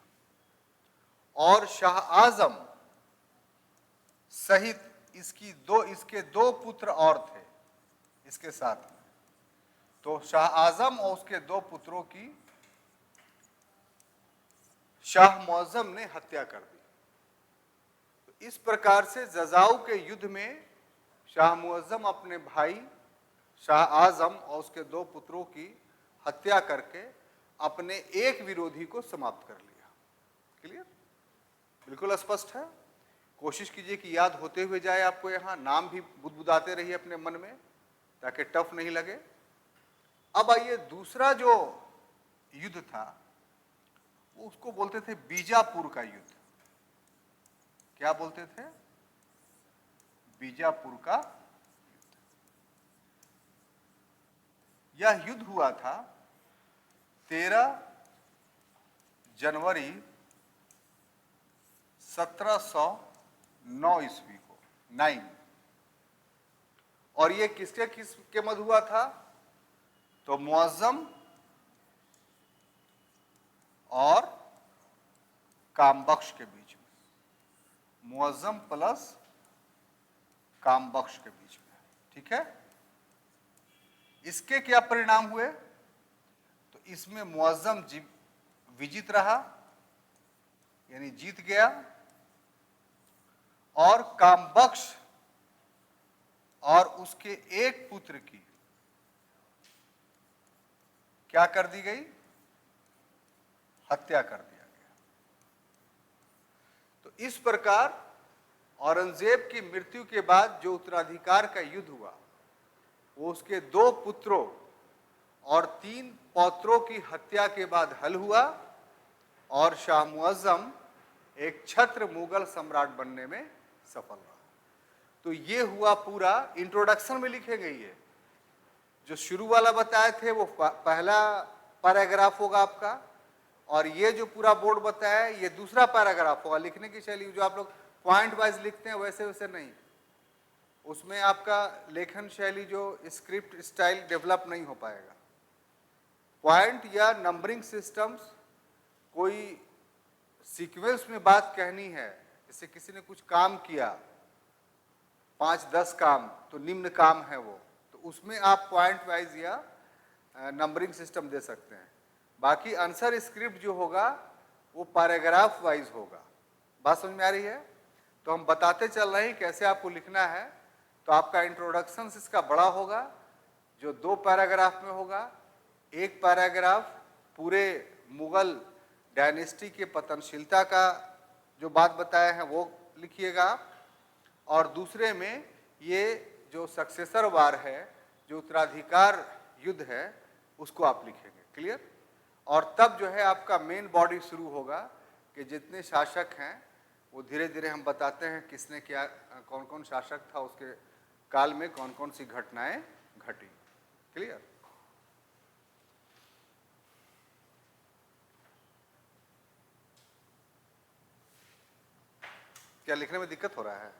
और शाह आजम सहित इसके दो पुत्र और थे इसके साथ में। तो शाह आजम और उसके दो पुत्रों की शाह मुअज्जम ने हत्या कर दी। तो इस प्रकार से जजाऊ के युद्ध में शाह मुअज्जम अपने भाई शाह आजम और उसके दो पुत्रों की हत्या करके अपने एक विरोधी को समाप्त कर लिया। क्लियर? बिल्कुल स्पष्ट है। कोशिश कीजिए कि याद होते हुए जाए आपको, यहां नाम भी बुदबुदाते रहिए अपने मन में ताकि टफ नहीं लगे। अब आइए, दूसरा जो युद्ध था उसको बोलते थे बीजापुर का युद्ध। क्या बोलते थे? बीजापुर का युद्ध। यह युद्ध हुआ था 13 जनवरी 1709 ईस्वी को, 9। और ये किसके मध्य हुआ था? तो मुअज्जम और कामबख्श के बीच में, मुअज्जम प्लस कामबख्श के बीच में। ठीक है, इसके क्या परिणाम हुए? तो इसमें मुअज्जम विजित रहा, यानी जीत गया, और कामबख्श और उसके एक पुत्र की क्या कर दी गई? हत्या कर दिया गया। तो इस प्रकार औरंगजेब की मृत्यु के बाद जो उत्तराधिकार का युद्ध हुआ वो उसके 2 पुत्रों और 3 पौत्रों की हत्या के बाद हल हुआ, और शाह मुअज्जम एक छत्र मुगल सम्राट बनने में सफल रहा। तो ये हुआ पूरा। इंट्रोडक्शन में लिखे गई है, जो शुरू वाला बताए थे वो पहला पैराग्राफ होगा आपका, और ये जो पूरा बोर्ड बताया है ये दूसरा पैराग्राफ होगा। लिखने की शैली जो आप लोग पॉइंट वाइज लिखते हैं वैसे वैसे नहीं, उसमें आपका लेखन शैली जो स्क्रिप्ट स्टाइल डेवलप नहीं हो पाएगा। पॉइंट या नंबरिंग सिस्टम्स, कोई सीक्वेंस में बात कहनी है, जैसे किसी ने कुछ काम किया 5-10 काम, तो निम्न काम है वो, तो उसमें आप पॉइंट वाइज या नंबरिंग सिस्टम दे सकते हैं। बाकी आंसर स्क्रिप्ट जो होगा वो पैराग्राफ वाइज होगा। बात समझ में आ रही है? तो हम बताते चल रहे हैं कैसे आपको लिखना है। तो आपका इंट्रोडक्शन इसका बड़ा होगा, जो 2 पैराग्राफ में होगा। एक पैराग्राफ पूरे मुगल डायनेस्टी के पतनशीलता का जो बात बताया है वो लिखिएगा, और दूसरे में ये जो सक्सेसर वार है, जो उत्तराधिकार युद्ध है, उसको आप लिखेंगे। क्लियर? और तब जो है आपका मेन बॉडी शुरू होगा कि जितने शासक हैं वो धीरे धीरे हम बताते हैं किसने क्या, कौन कौन शासक था, उसके काल में कौन कौन सी घटनाएं घटी। क्लियर? क्या लिखने में दिक्कत हो रहा है?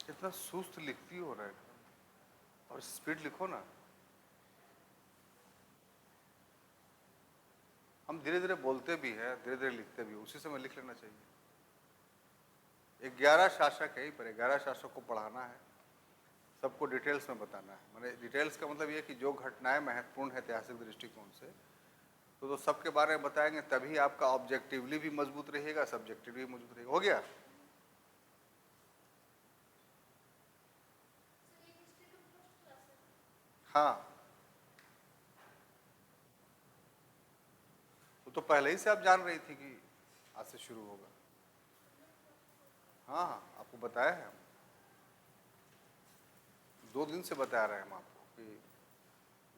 कितना सुस्त लिखती हो रहा है, और स्पीड लिखो ना। हम धीरे धीरे बोलते भी हैं, धीरे धीरे लिखते भी, उसी समय लिख लेना चाहिए। 11 शासक है, पर 11 शासक को पढ़ाना है, सबको डिटेल्स में बताना है। मैंने डिटेल्स का मतलब ये कि जो घटनाएं महत्वपूर्ण है ऐतिहासिक दृष्टिकोण से, तो सबके बारे में बताएंगे, तभी आपका ऑब्जेक्टिवली भी मजबूत रहेगा, सब्जेक्टिवली भी मजबूत रहेगा। हो गया? हाँ, तो पहले ही से आप जान रही थी कि आज से शुरू होगा। हाँ हाँ, आपको बताया है, हम 2 दिन से बता रहे हैं हम आपको कि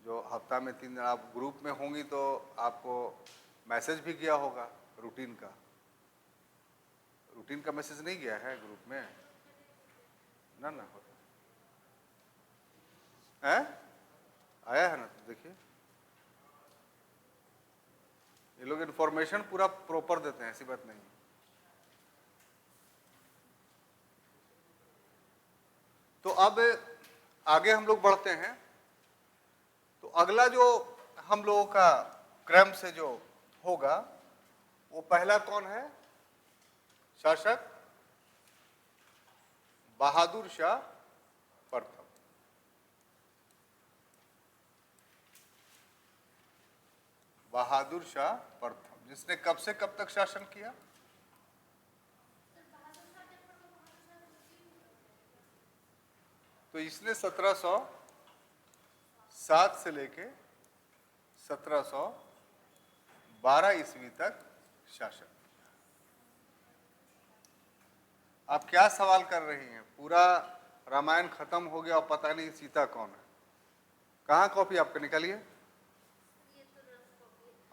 जो हफ्ता में 3 दिन आप ग्रुप में होंगी तो आपको मैसेज भी गया होगा रूटीन का। रूटीन का मैसेज नहीं गया है ग्रुप में? ना ना होता है, आया है ना? तो देखिए, ये लोग इन्फॉर्मेशन पूरा प्रॉपर देते हैं, ऐसी बात नहीं। तो अब आगे हम लोग बढ़ते हैं। तो अगला जो हम लोगों का क्रम से जो होगा, वो पहला कौन है? शासक बहादुर शाह प्रथम। बहादुर शाह प्रथम, जिसने कब से कब तक शासन किया? तो इसने 1707 से लेके 1712 ईस्वी तक शासन किया। आप क्या सवाल कर रही हैं? पूरा रामायण खत्म हो गया और पता नहीं सीता कौन है। कहाँ कॉपी आपका? निकालिए।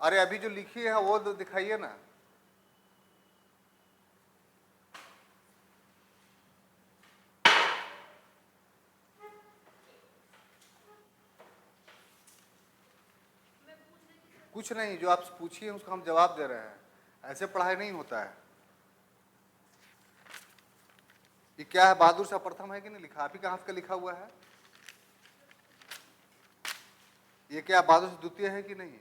अरे अभी जो लिखी है वो तो दिखाइए ना। कुछ नहीं, जो आप पूछिए उसका हम जवाब दे रहे हैं। ऐसे पढ़ाई नहीं होता है। ये क्या है? बहादुर शाह प्रथम है कि नहीं लिखा? आप ही का हाथ का लिखा हुआ है। ये क्या बहादुर शाह द्वितीय है कि नहीं?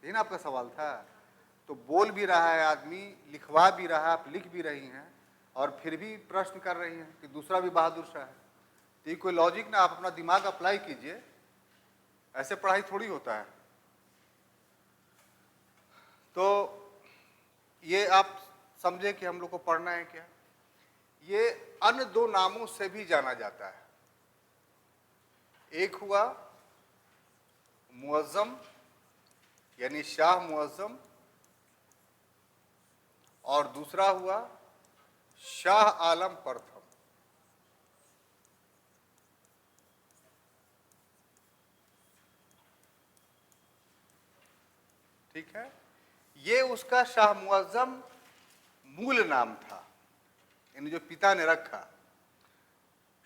यही ना आपका सवाल था। तो बोल भी रहा है आदमी, लिखवा भी रहा है, आप लिख भी रही हैं, और फिर भी प्रश्न कर रही हैं कि दूसरा भी बहादुर शाह है। तो ये कोई लॉजिक ना, आप अपना दिमाग अप्लाई कीजिए। ऐसे पढ़ाई थोड़ी होता है। तो ये आप समझे कि हम लोग को पढ़ना है क्या। ये अन्य 2 नामों से भी जाना जाता है। एक हुआ मुअज्जम, यानी शाह मुअज्जम, और दूसरा हुआ शाह आलम प्रथम। ठीक है? ये उसका शाह मुअज्जम मूल नाम था, यानी जो पिता ने रखा।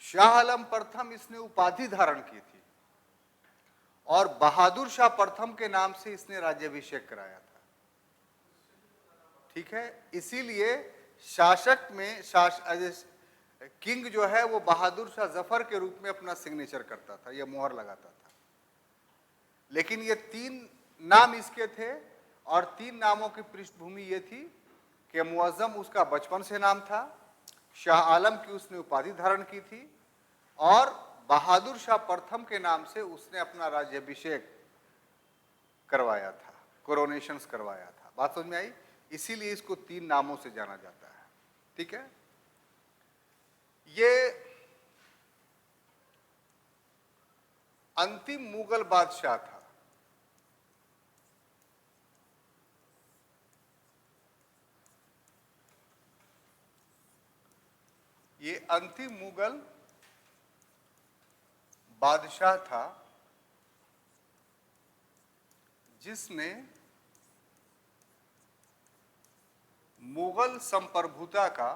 शाह आलम प्रथम इसने उपाधि धारण की थी, और बहादुर शाह प्रथम के नाम से इसने राज्याभिषेक कराया था। ठीक है? इसीलिए शासक में किंग जो है वो बहादुर शाह जफर के रूप में अपना सिग्नेचर करता था, यह मोहर लगाता था। लेकिन ये 3 नाम इसके थे, और 3 नामों की पृष्ठभूमि ये थी कि मुअज्जम उसका बचपन से नाम था, शाह आलम की उसने उपाधि धारण की थी, और बहादुर शाह प्रथम के नाम से उसने अपना राज्याभिषेक करवाया था, कोरोनेशंस करवाया था। बात समझ में आई? इसीलिए इसको 3 नामों से जाना जाता है। ठीक है? ये अंतिम मुगल बादशाह था। ये अंतिम मुगल बादशाह था जिसने मुगल संप्रभुता का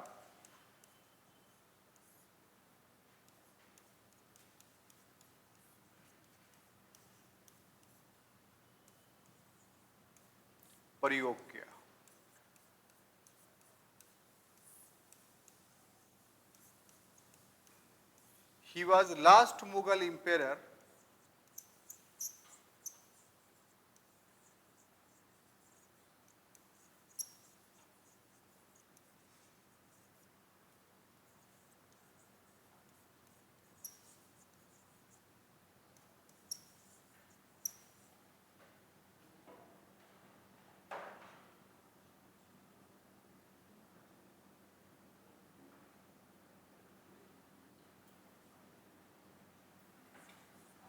प्रयोग किया। He was last Mughal emperor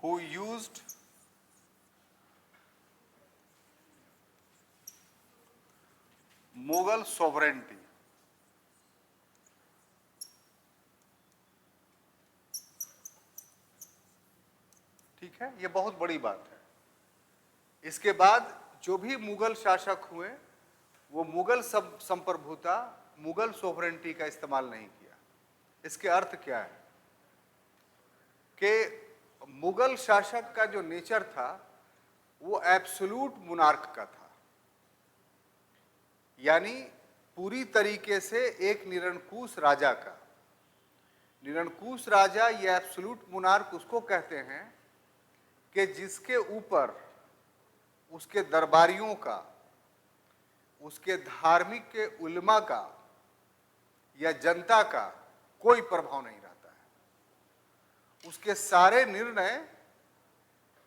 who used Mughal sovereignty ठीक है, ये बहुत बड़ी बात है। इसके बाद जो भी मुगल शासक हुए वो मुगल संप्रभुता, मुगल सोवरेंटी का इस्तेमाल नहीं किया। इसके अर्थ क्या है कि मुगल शासक का जो नेचर था वो एब्सोल्यूट मुनार्क का था, यानी पूरी तरीके से एक निरंकुश राजा का। निरंकुश राजा या एब्सोल्यूट मुनार्क उसको कहते हैं कि जिसके ऊपर उसके दरबारियों का, उसके धार्मिक के उलमा का या जनता का कोई प्रभाव नहीं रहता है। उसके सारे निर्णय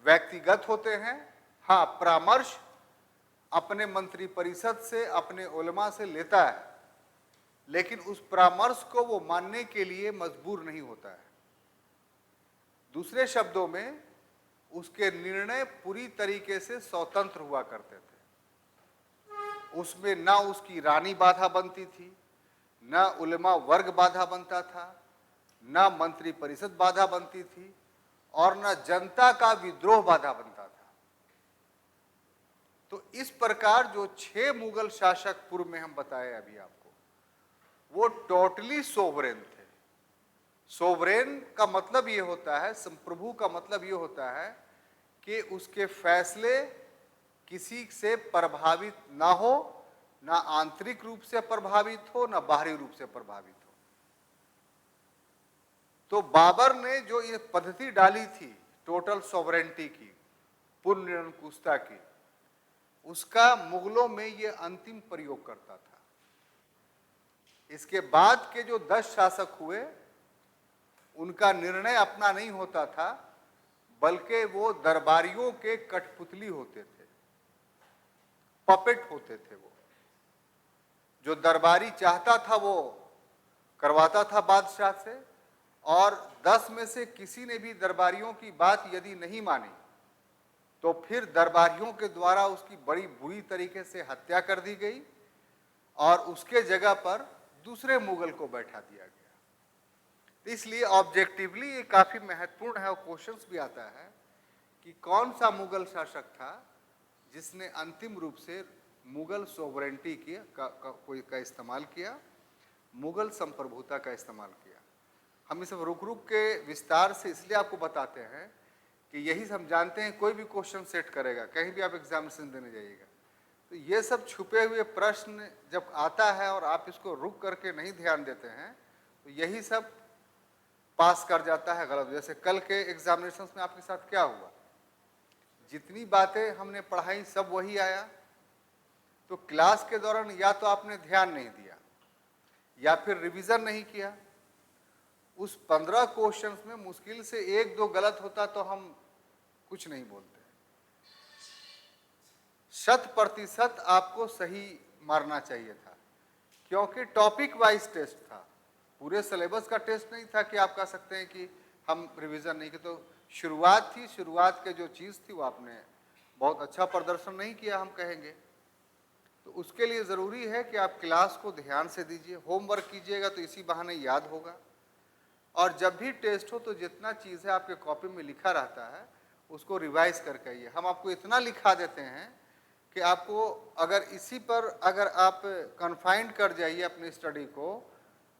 व्यक्तिगत होते हैं। हाँ, परामर्श अपने मंत्री परिषद से, अपने उलमा से लेता है, लेकिन उस परामर्श को वो मानने के लिए मजबूर नहीं होता है। दूसरे शब्दों में उसके निर्णय पूरी तरीके से स्वतंत्र हुआ करते थे। उसमें ना उसकी रानी बाधा बनती थी, ना उलमा वर्ग बाधा बनता था, ना मंत्री परिषद बाधा बनती थी, और ना जनता का विद्रोह बाधा बनता था। तो इस प्रकार जो 6 मुगल शासक पूर्व में हम बताए अभी आपको, वो टोटली सोवरेन थे। सोवरेन का मतलब ये होता है, संप्रभु का मतलब ये होता है कि उसके फैसले किसी से प्रभावित ना हो, ना आंतरिक रूप से प्रभावित हो, ना बाहरी रूप से प्रभावित हो। तो बाबर ने जो ये पद्धति डाली थी टोटल सोवरेंटी की, पूर्ण निरंकुशता की, उसका मुगलों में ये अंतिम प्रयोग करता था। इसके बाद के जो 10 शासक हुए उनका निर्णय अपना नहीं होता था, बल्कि वो दरबारियों के कठपुतली होते थे, पपेट होते थे। वो जो दरबारी चाहता था वो करवाता था बादशाह से, और 10 में से किसी ने भी दरबारियों की बात यदि नहीं मानी तो फिर दरबारियों के द्वारा उसकी बड़ी बुरी तरीके से हत्या कर दी गई और उसके जगह पर दूसरे मुगल को बैठा दिया गया। इसलिए ऑब्जेक्टिवली ये काफी महत्वपूर्ण है और क्वेश्चंस भी आता है कि कौन सा मुगल शासक था जिसने अंतिम रूप से मुगल सोवरेंटी का इस्तेमाल किया, मुगल संप्रभुता का इस्तेमाल किया। हम इसे रुक रुक के विस्तार से इसलिए आपको बताते हैं कि यही हम जानते हैं, कोई भी क्वेश्चन सेट करेगा, कहीं भी आप एग्जामिनेशन देने जाइएगा तो ये सब छुपे हुए प्रश्न जब आता है और आप इसको रुक करके नहीं ध्यान देते हैं तो यही सब पास कर जाता है गलत। जैसे कल के एग्जामिनेशन में आपके साथ क्या हुआ, जितनी बातें हमने पढ़ाई सब वही आया, तो क्लास के दौरान या तो आपने ध्यान नहीं दिया या फिर रिवीजन नहीं किया। उस 15 क्वेश्चंस में मुश्किल से 1-2 गलत होता तो हम कुछ नहीं बोलते। 100% आपको सही मारना चाहिए था, क्योंकि टॉपिक वाइज टेस्ट था, पूरे सिलेबस का टेस्ट नहीं था कि आप कह सकते हैं कि हम रिवीजन नहीं किए। तो शुरुआत थी, शुरुआत के जो चीज़ थी वो आपने बहुत अच्छा प्रदर्शन नहीं किया हम कहेंगे। तो उसके लिए ज़रूरी है कि आप क्लास को ध्यान से दीजिए, होमवर्क कीजिएगा तो इसी बहाने याद होगा। और जब भी टेस्ट हो तो जितना चीज़ है आपके कॉपी में लिखा रहता है उसको रिवाइज करके आइए। हम आपको इतना लिखा देते हैं कि आपको अगर इसी पर अगर आप कन्फाइंड कर जाइए अपनी स्टडी को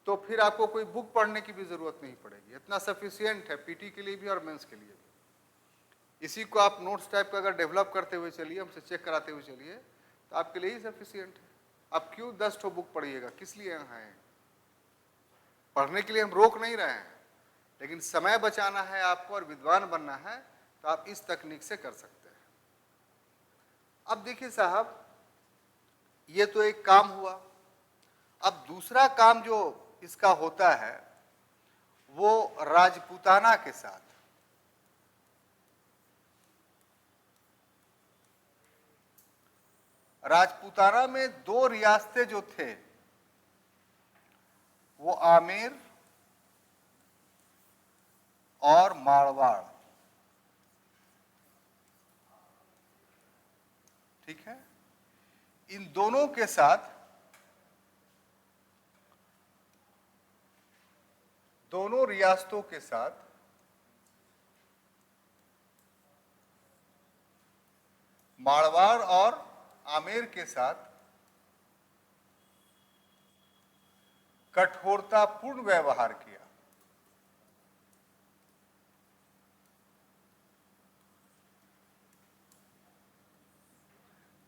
तो फिर आपको कोई बुक पढ़ने की भी ज़रूरत नहीं पड़ेगी। इतना सफिशियंट है पीटी के लिए भी और मेंस के लिए भी। इसी को आप नोट्स टाइप का अगर डेवलप करते हुए चलिए, हमसे चेक कराते हुए चलिए, तो आपके लिए ही सफिशियंट है। आप क्यों 10 ठो बुक पढ़िएगा, किस लिए यहाँ हैं? पढ़ने के लिए हम रोक नहीं रहे हैं, लेकिन समय बचाना है आपको और विद्वान बनना है तो आप इस तकनीक से कर सकते हैं। अब देखिए साहब, ये तो एक काम हुआ। अब दूसरा काम जो इसका होता है वो राजपूताना के साथ। राजपूताना में दो रियासतें जो थे वो आमेर और मारवाड़, ठीक है। इन दोनों के साथ, दोनों रियासतों के साथ मारवाड़ और आमेर के साथ कठोरतापूर्ण व्यवहार किया।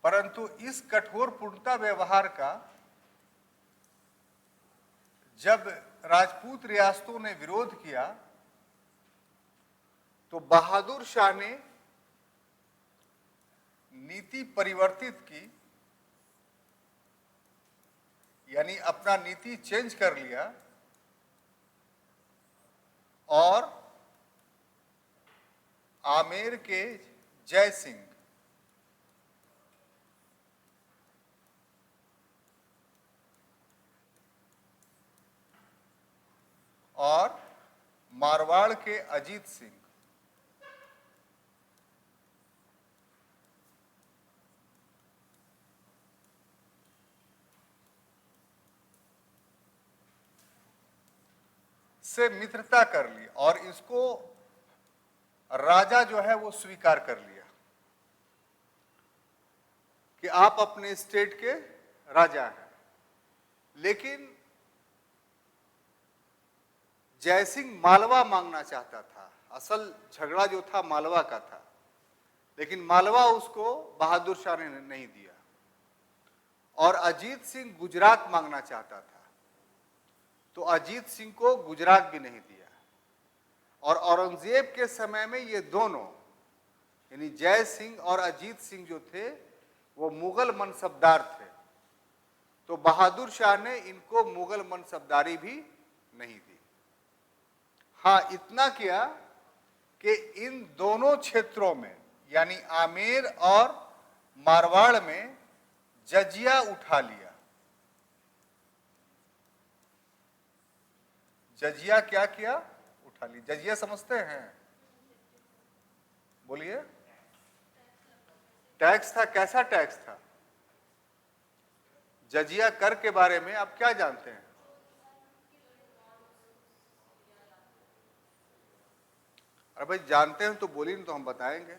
परंतु इस कठोरपूर्णता व्यवहार का जब राजपूत रियासतों ने विरोध किया तो बहादुर शाह ने नीति परिवर्तित की, यानी अपना नीति चेंज कर लिया और आमेर के जय सिंह और मारवाड़ के अजीत सिंह से मित्रता कर ली और इसको राजा जो है वो स्वीकार कर लिया कि आप अपने स्टेट के राजा हैं। लेकिन जयसिंह मालवा मांगना चाहता था। असल झगड़ा जो था मालवा का था, लेकिन मालवा उसको बहादुर शाह ने नहीं दिया। और अजीत सिंह गुजरात मांगना चाहता था, तो अजीत सिंह को गुजरात भी नहीं दिया। और औरंगजेब के समय में ये दोनों, यानी जय सिंह और अजीत सिंह जो थे वो मुगल मनसबदार थे, तो बहादुर शाह ने इनको मुगल मनसबदारी भी नहीं दी। हाँ, इतना किया कि इन दोनों क्षेत्रों में, यानी आमेर और मारवाड़ में जजिया उठा लिया। जजिया क्या किया? उठा ली। जजिया समझते हैं? बोलिए। टैक्स था। कैसा टैक्स था? जजिया कर के बारे में आप क्या जानते हैं? अरे भाई, जानते हैं तो बोलिए, तो हम बताएंगे।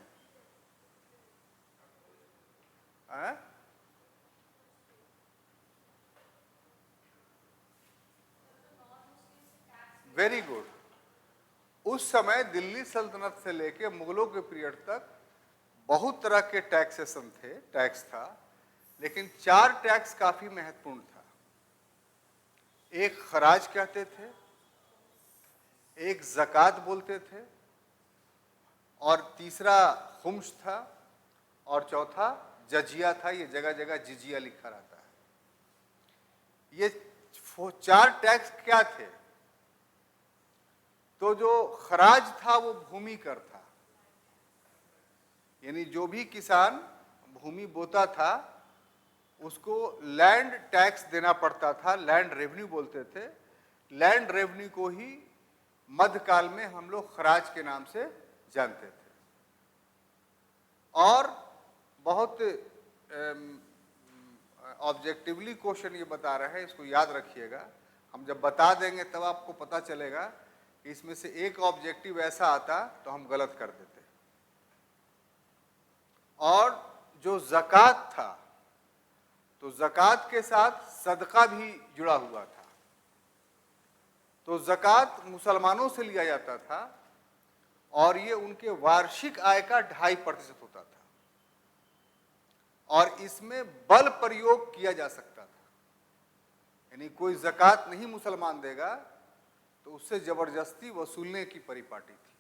Very good. उस समय दिल्ली सल्तनत से लेके मुगलों के पीरियड तक बहुत तरह के टैक्सेशन थे, टैक्स था, लेकिन 4 टैक्स काफी महत्वपूर्ण था। एक खराज कहते थे, एक ज़कात बोलते थे, और तीसरा खुम्स था, और चौथा जजिया था। ये जगह जगह जिजिया लिखा रहता है। ये 4 टैक्स क्या थे? तो जो खराज था वो भूमि कर था, यानी जो भी किसान भूमि बोता था उसको लैंड टैक्स देना पड़ता था, लैंड रेवेन्यू बोलते थे। लैंड रेवेन्यू को ही मध्यकाल में हम लोग खराज के नाम से जानते थे। और बहुत ऑब्जेक्टिवली क्वेश्चन ये बता रहे हैं, इसको याद रखिएगा। हम जब बता देंगे तब आपको पता चलेगा कि इसमें से एक ऑब्जेक्टिव ऐसा आता तो हम गलत कर देते। और जो ज़कात था, तो ज़कात के साथ सदका भी जुड़ा हुआ था। तो ज़कात मुसलमानों से लिया जाता था और ये उनके वार्षिक आय का 2.5% होता था, और इसमें बल प्रयोग किया जा सकता था। यानी कोई ज़कात नहीं मुसलमान देगा तो उससे जबरदस्ती वसूलने की परिपाटी थी।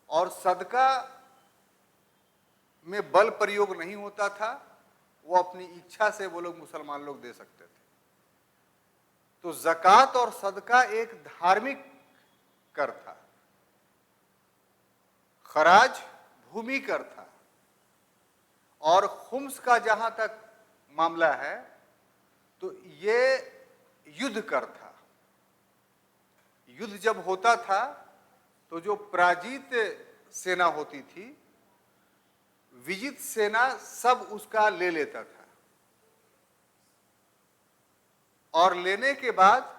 और सदका में बल प्रयोग नहीं होता था, वो अपनी इच्छा से वो लोग मुसलमान लोग दे सकते थे। तो ज़कात और सदका एक धार्मिक कर था, खराज भूमि कर था। और खुम्स का जहां तक मामला है तो ये युद्ध कर था। युद्ध जब होता था तो जो पराजित सेना होती थी, विजित सेना सब उसका ले लेता था, और लेने के बाद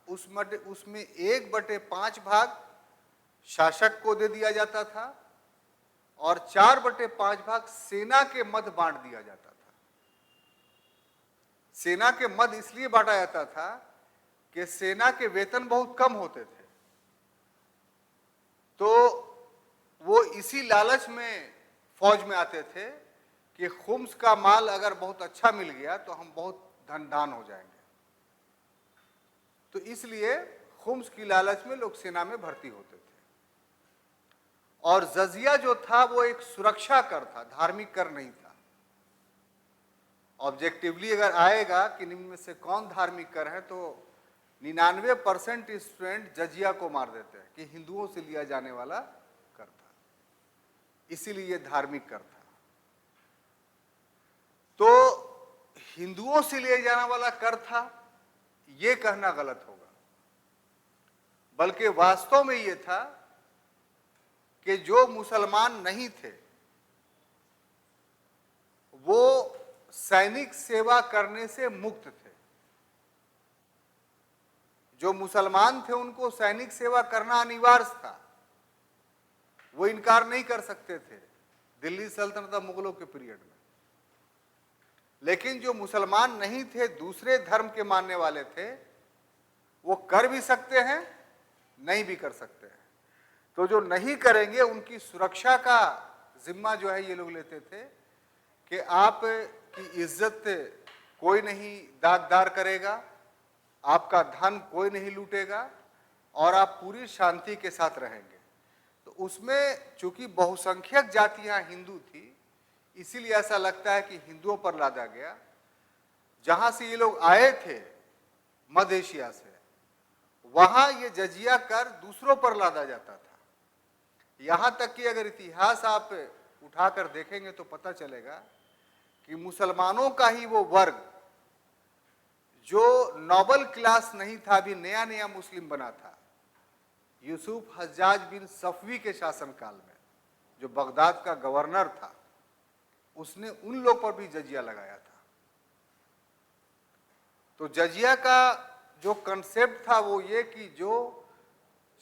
उसमें 1/5 भाग शासक को दे दिया जाता था और 4/5 भाग सेना के मध्य बांट दिया जाता था। सेना के मध्य इसलिए बांटा जाता था कि सेना के वेतन बहुत कम होते थे, तो वो इसी लालच में फौज में आते थे कि खुम्स का माल अगर बहुत अच्छा मिल गया तो हम बहुत धनदान हो जाएंगे। तो इसलिए खुम्स की लालच में लोग सेना में भर्ती होते थे। और जजिया जो था वो एक सुरक्षा कर था, धार्मिक कर नहीं था। ऑब्जेक्टिवली अगर आएगा कि निम्न में से कौन धार्मिक कर है, तो 99% स्टूडेंट जजिया को मार देते हैं कि हिंदुओं से लिया जाने वाला कर था, इसीलिए ये धार्मिक कर था। तो हिंदुओं से लिया जाने वाला कर था, ये कहना गलत होगा, बल्कि वास्तव में ये था कि जो मुसलमान नहीं थे वो सैनिक सेवा करने से मुक्त थे। जो मुसलमान थे उनको सैनिक सेवा करना अनिवार्य था, वो इनकार नहीं कर सकते थे दिल्ली सल्तनत और मुगलों के पीरियड में। लेकिन जो मुसलमान नहीं थे, दूसरे धर्म के मानने वाले थे, वो कर भी सकते हैं, नहीं भी कर सकते हैं। तो जो नहीं करेंगे उनकी सुरक्षा का जिम्मा जो है ये लोग लेते थे कि आप की इज्जत कोई नहीं दागदार करेगा, आपका धन कोई नहीं लूटेगा और आप पूरी शांति के साथ रहेंगे। तो उसमें चूंकि बहुसंख्यक जातियां हिंदू थी, इसीलिए ऐसा लगता है कि हिंदुओं पर लादा गया। जहां से ये लोग आए थे मध्य एशिया से, वहां ये जजिया कर दूसरों पर लादा जाता था। यहां तक कि अगर इतिहास आप उठाकर देखेंगे तो पता चलेगा कि मुसलमानों का ही वो वर्ग जो नोबल क्लास नहीं था, अभी नया नया मुस्लिम बना था, यूसुफ हज्जाज बिन सफवी के शासनकाल में, जो बगदाद का गवर्नर था, उसने उन लोग पर भी जजिया लगाया था। तो जजिया का जो कंसेप्ट था वो ये कि जो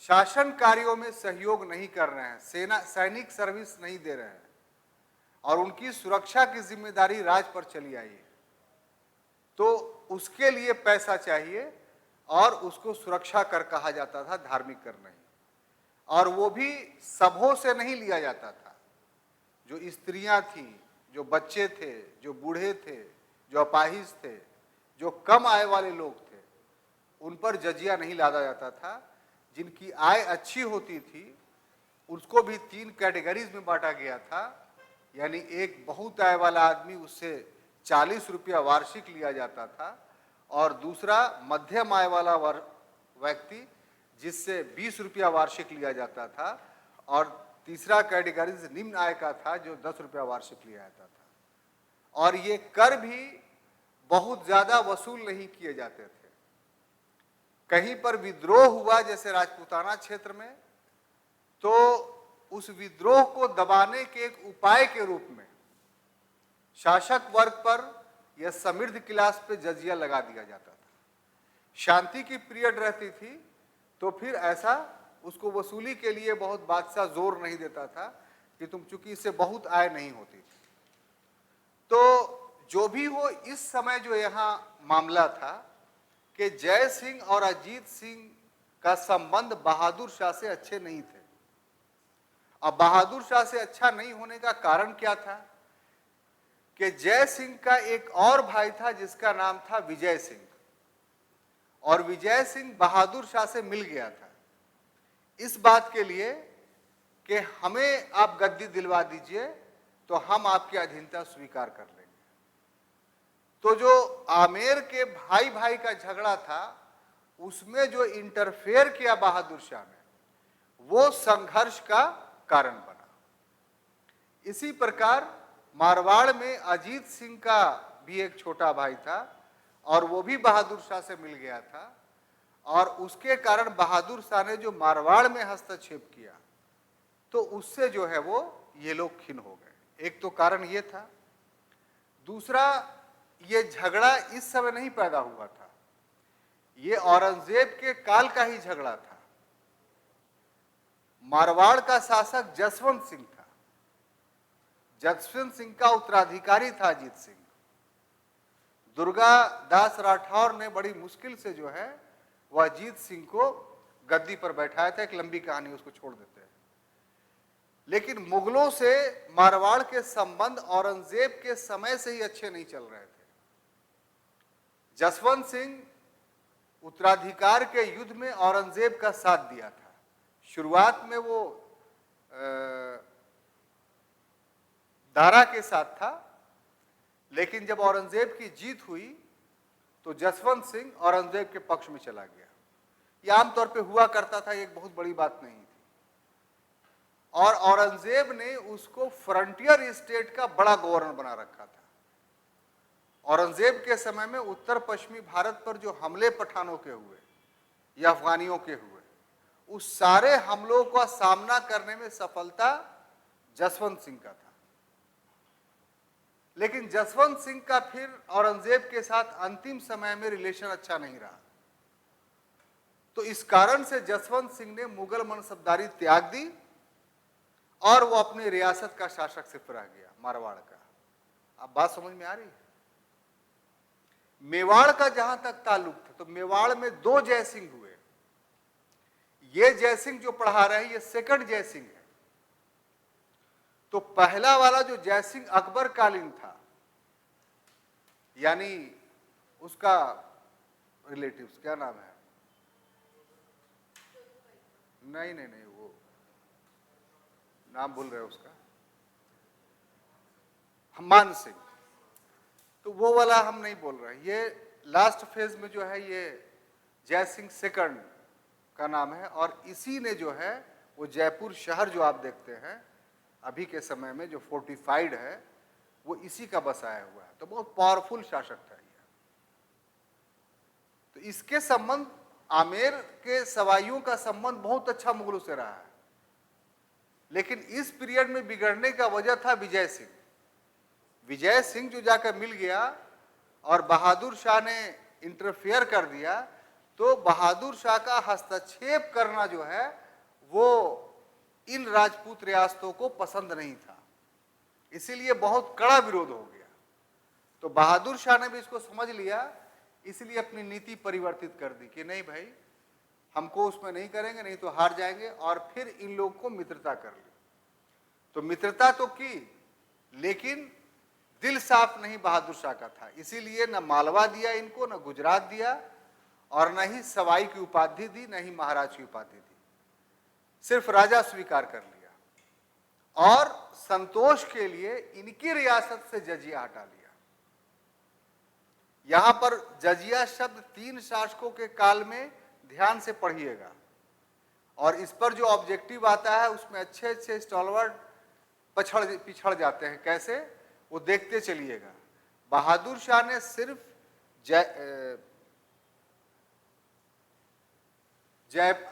शासन कार्यों में सहयोग नहीं कर रहे हैं, सैनिक सर्विस नहीं दे रहे हैं और उनकी सुरक्षा की जिम्मेदारी राज पर चली आई है, तो उसके लिए पैसा चाहिए और उसको सुरक्षा कर कहा जाता था, धार्मिक कर नहीं। और वो भी सबों से नहीं लिया जाता था। जो स्त्रियां थीं, जो बच्चे थे, जो बूढ़े थे, जो अपाहिज थे, जो कम आय वाले लोग थे, उन पर जजिया नहीं लादा जाता था। जिनकी आय अच्छी होती थी उसको भी 3 कैटेगरीज में बांटा गया था। यानी एक बहुत आय वाला आदमी, उससे 40 रुपया वार्षिक लिया जाता था, और दूसरा मध्यम आय वाला व्यक्ति जिससे 20 रुपया वार्षिक लिया जाता था, और तीसरा कैटेगरी निम्न आय का था जो 10 रुपया वार्षिक लिया जाता था। और ये कर भी बहुत ज्यादा वसूल नहीं किए जाते थे। कहीं पर विद्रोह हुआ जैसे राजपूताना क्षेत्र में, तो उस विद्रोह को दबाने के एक उपाय के रूप में शासक वर्ग पर या समृद्ध क्लास पे जजिया लगा दिया जाता था। शांति की पीरियड रहती थी तो फिर ऐसा उसको वसूली के लिए बहुत बादशाह जोर नहीं देता था कि तुम, चूंकि इससे बहुत आय नहीं होती थी। तो जो भी हो, इस समय जो यहाँ मामला था कि जय सिंह और अजीत सिंह का संबंध बहादुर शाह से अच्छे नहीं थे। अब बहादुर शाह से अच्छा नहीं होने का कारण क्या था कि जय सिंह का एक और भाई था जिसका नाम था विजय सिंह, और विजय सिंह बहादुर शाह से मिल गया था इस बात के लिए कि हमें आप गद्दी दिलवा दीजिए तो हम आपकी अधीनता स्वीकार कर लेंगे। तो जो आमेर के भाई भाई का झगड़ा था उसमें जो इंटरफेयर किया बहादुर शाह ने वो संघर्ष का कारण बना। इसी प्रकार मारवाड़ में अजीत सिंह का भी एक छोटा भाई था और वो भी बहादुर शाह से मिल गया था और उसके कारण बहादुर शाह ने जो मारवाड़ में हस्तक्षेप किया तो उससे जो है वो ये लोग खिन्न हो गए। एक तो कारण ये था, दूसरा ये झगड़ा इस समय नहीं पैदा हुआ था, ये औरंगजेब के काल का ही झगड़ा था। मारवाड़ का शासक जसवंत सिंह था, जसवंत सिंह का उत्तराधिकारी था अजीत सिंह। दुर्गा दास राठौर ने बड़ी मुश्किल से जो है वह अजीत सिंह को गद्दी पर बैठाया था। एक लंबी कहानी, उसको छोड़ देते हैं। लेकिन मुगलों से मारवाड़ के संबंध औरंगजेब के समय से ही अच्छे नहीं चल रहे थे। जसवंत सिंह उत्तराधिकार के युद्ध में औरंगजेब का साथ दिया था। शुरुआत में वो दारा के साथ था, लेकिन जब औरंगजेब की जीत हुई तो जसवंत सिंह औरंगजेब के पक्ष में चला गया। यह आमतौर पे हुआ करता था, एक बहुत बड़ी बात नहीं थी। और औरंगजेब ने उसको फ्रंटियर स्टेट का बड़ा गवर्नर बना रखा था। औरंगजेब के समय में उत्तर पश्चिमी भारत पर जो हमले पठानों के हुए या अफगानियों के हुए, उस सारे हमलों का सामना करने में सफलता जसवंत सिंह का था। लेकिन जसवंत सिंह का फिर औरंगजेब के साथ अंतिम समय में रिलेशन अच्छा नहीं रहा। तो इस कारण से जसवंत सिंह ने मुगल मनसबदारी त्याग दी और वो अपनी रियासत का शासक सिर्फ रह गया, मारवाड़ का। अब बात समझ में आ रही है? मेवाड़ का जहां तक ताल्लुक था तो मेवाड़ में दो जयसिंह हुए। ये जयसिंह जो पढ़ा रहे हैं ये सेकंड जयसिंह है। तो पहला वाला जो जयसिंह अकबर कालीन था, यानी उसका रिलेटिव्स क्या नाम है? नहीं वो नाम भूल रहे उसका, मान सिंह। तो वो वाला हम नहीं बोल रहे। ये लास्ट फेज में जो है ये जयसिंह सेकंड का नाम है और इसी ने जो है वो जयपुर शहर जो आप देखते हैं अभी के समय में जो फोर्टिफाइड है वो इसी का बसाया हुआ है। तो बहुत पावरफुल शासक था ये। तो इसके संबंध आमेर के सवाइयों का संबंध बहुत अच्छा मुगलों से रहा है। लेकिन इस पीरियड में बिगड़ने का वजह था विजय सिंह। विजय सिंह जो जाकर मिल गया और बहादुर शाह ने इंटरफेयर कर दिया, तो बहादुर शाह का हस्तक्षेप करना जो है वो इन राजपूत रियासतों को पसंद नहीं था, इसीलिए बहुत कड़ा विरोध हो गया। तो बहादुर शाह ने भी इसको समझ लिया, इसलिए अपनी नीति परिवर्तित कर दी कि नहीं भाई, हमको उसमें नहीं करेंगे, नहीं तो हार जाएंगे। और फिर इन लोगों को मित्रता कर ली। तो मित्रता तो की, लेकिन दिल साफ नहीं बहादुर शाह का था, इसीलिए न मालवा दिया इनको, न गुजरात दिया, और न ही सवाई की उपाधि दी, न ही महाराज की उपाधि दी। सिर्फ राजा स्वीकार कर लिया और संतोष के लिए इनकी रियासत से जजिया हटा लिया। यहां पर जजिया शब्द 3 शासकों के काल में ध्यान से पढ़िएगा और इस पर जो ऑब्जेक्टिव आता है उसमें अच्छे अच्छे स्टॉलवर्ड पिछड़ जाते हैं। कैसे, वो देखते चलिएगा। बहादुर शाह ने सिर्फ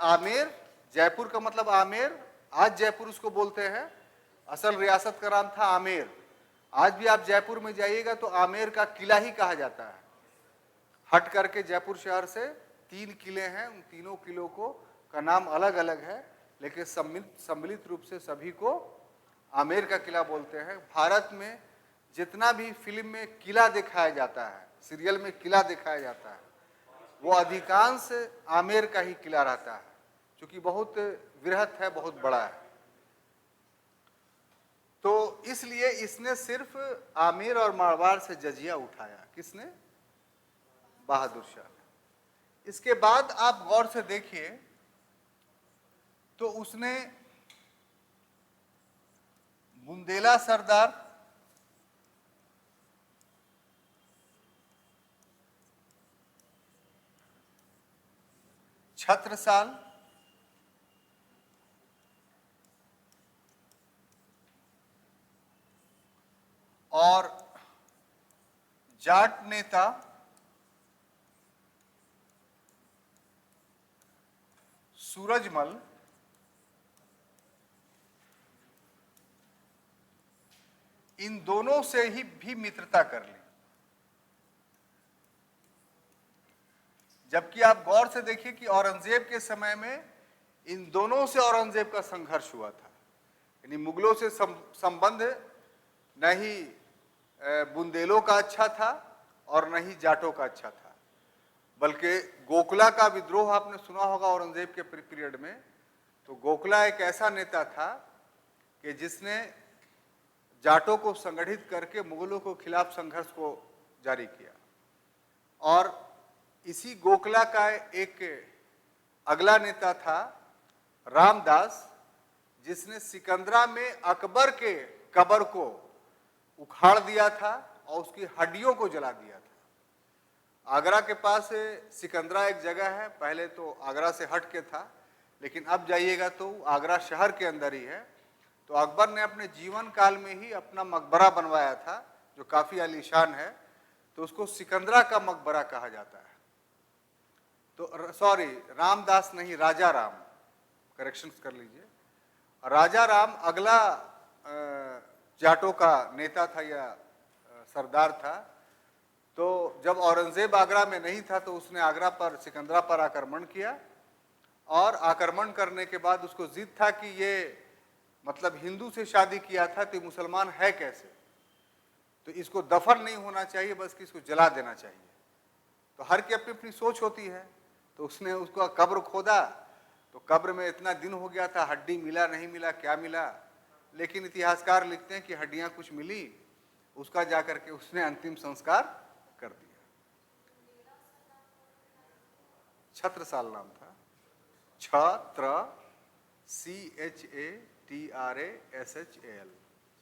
आमेर, जयपुर का मतलब आमेर, आज जयपुर उसको बोलते हैं, असल रियासत का नाम था आमेर। आज भी आप जयपुर में जाइएगा तो आमेर का किला ही कहा जाता है। हट करके जयपुर शहर से 3 किले हैं, उन तीनों किलों को का नाम अलग अलग है, लेकिन सम्मिलित रूप से सभी को आमेर का किला बोलते हैं। भारत में जितना भी फिल्म में किला दिखाया जाता है, सीरियल में किला दिखाया जाता है, वो अधिकांश आमेर का ही किला रहता है, क्योंकि बहुत वृहत है, बहुत बड़ा है। तो इसलिए इसने सिर्फ आमेर और मारवाड़ से जजिया उठाया। किसने? बहादुर शाह ने। इसके बाद आप गौर से देखिए तो उसने बुंदेला सरदार, छत्रसाल, और जाट नेता सूरजमल इन दोनों से ही भी मित्रता कर ली। जबकि आप गौर से देखिए कि औरंगजेब के समय में इन दोनों से औरंगजेब का संघर्ष हुआ था। यानी मुगलों से संबंध न ही बुंदेलों का अच्छा था और न ही जाटों का अच्छा था, बल्कि गोखला का विद्रोह आपने सुना होगा औरंगजेब के पीरियड में। तो गोखला एक ऐसा नेता था कि जिसने जाटों को संगठित करके मुगलों के खिलाफ संघर्ष को जारी किया। और इसी गोखला का एक अगला नेता था रामदास, जिसने सिकंदरा में अकबर के कब्र को उखाड़ दिया था और उसकी हड्डियों को जला दिया था। आगरा के पास सिकंदरा एक जगह है, पहले तो आगरा से हट के था, लेकिन अब जाइएगा तो आगरा शहर के अंदर ही है। तो अकबर ने अपने जीवन काल में ही अपना मकबरा बनवाया था जो काफ़ी आलीशान है, तो उसको सिकंदरा का मकबरा कहा जाता है। तो सॉरी, रामदास नहीं, राजा राम, करेक्शन कर लीजिए। राजा राम अगला जाटों का नेता था या सरदार था। तो जब औरंगजेब आगरा में नहीं था तो उसने आगरा पर, सिकंदरा पर आक्रमण किया, और आक्रमण करने के बाद उसको जिद था कि ये मतलब हिंदू से शादी किया था तो मुसलमान है कैसे, तो इसको दफन नहीं होना चाहिए, बस कि इसको जला देना चाहिए। तो हर की अपनी अपनी सोच होती है। तो उसने उसका कब्र खोदा, तो कब्र में इतना दिन हो गया था, हड्डी मिला नहीं मिला, क्या मिला, लेकिन इतिहासकार लिखते हैं कि हड्डियां कुछ मिली, उसका जाकर के उसने अंतिम संस्कार कर दिया। छत्रसाल नाम था, CHATRASHAL,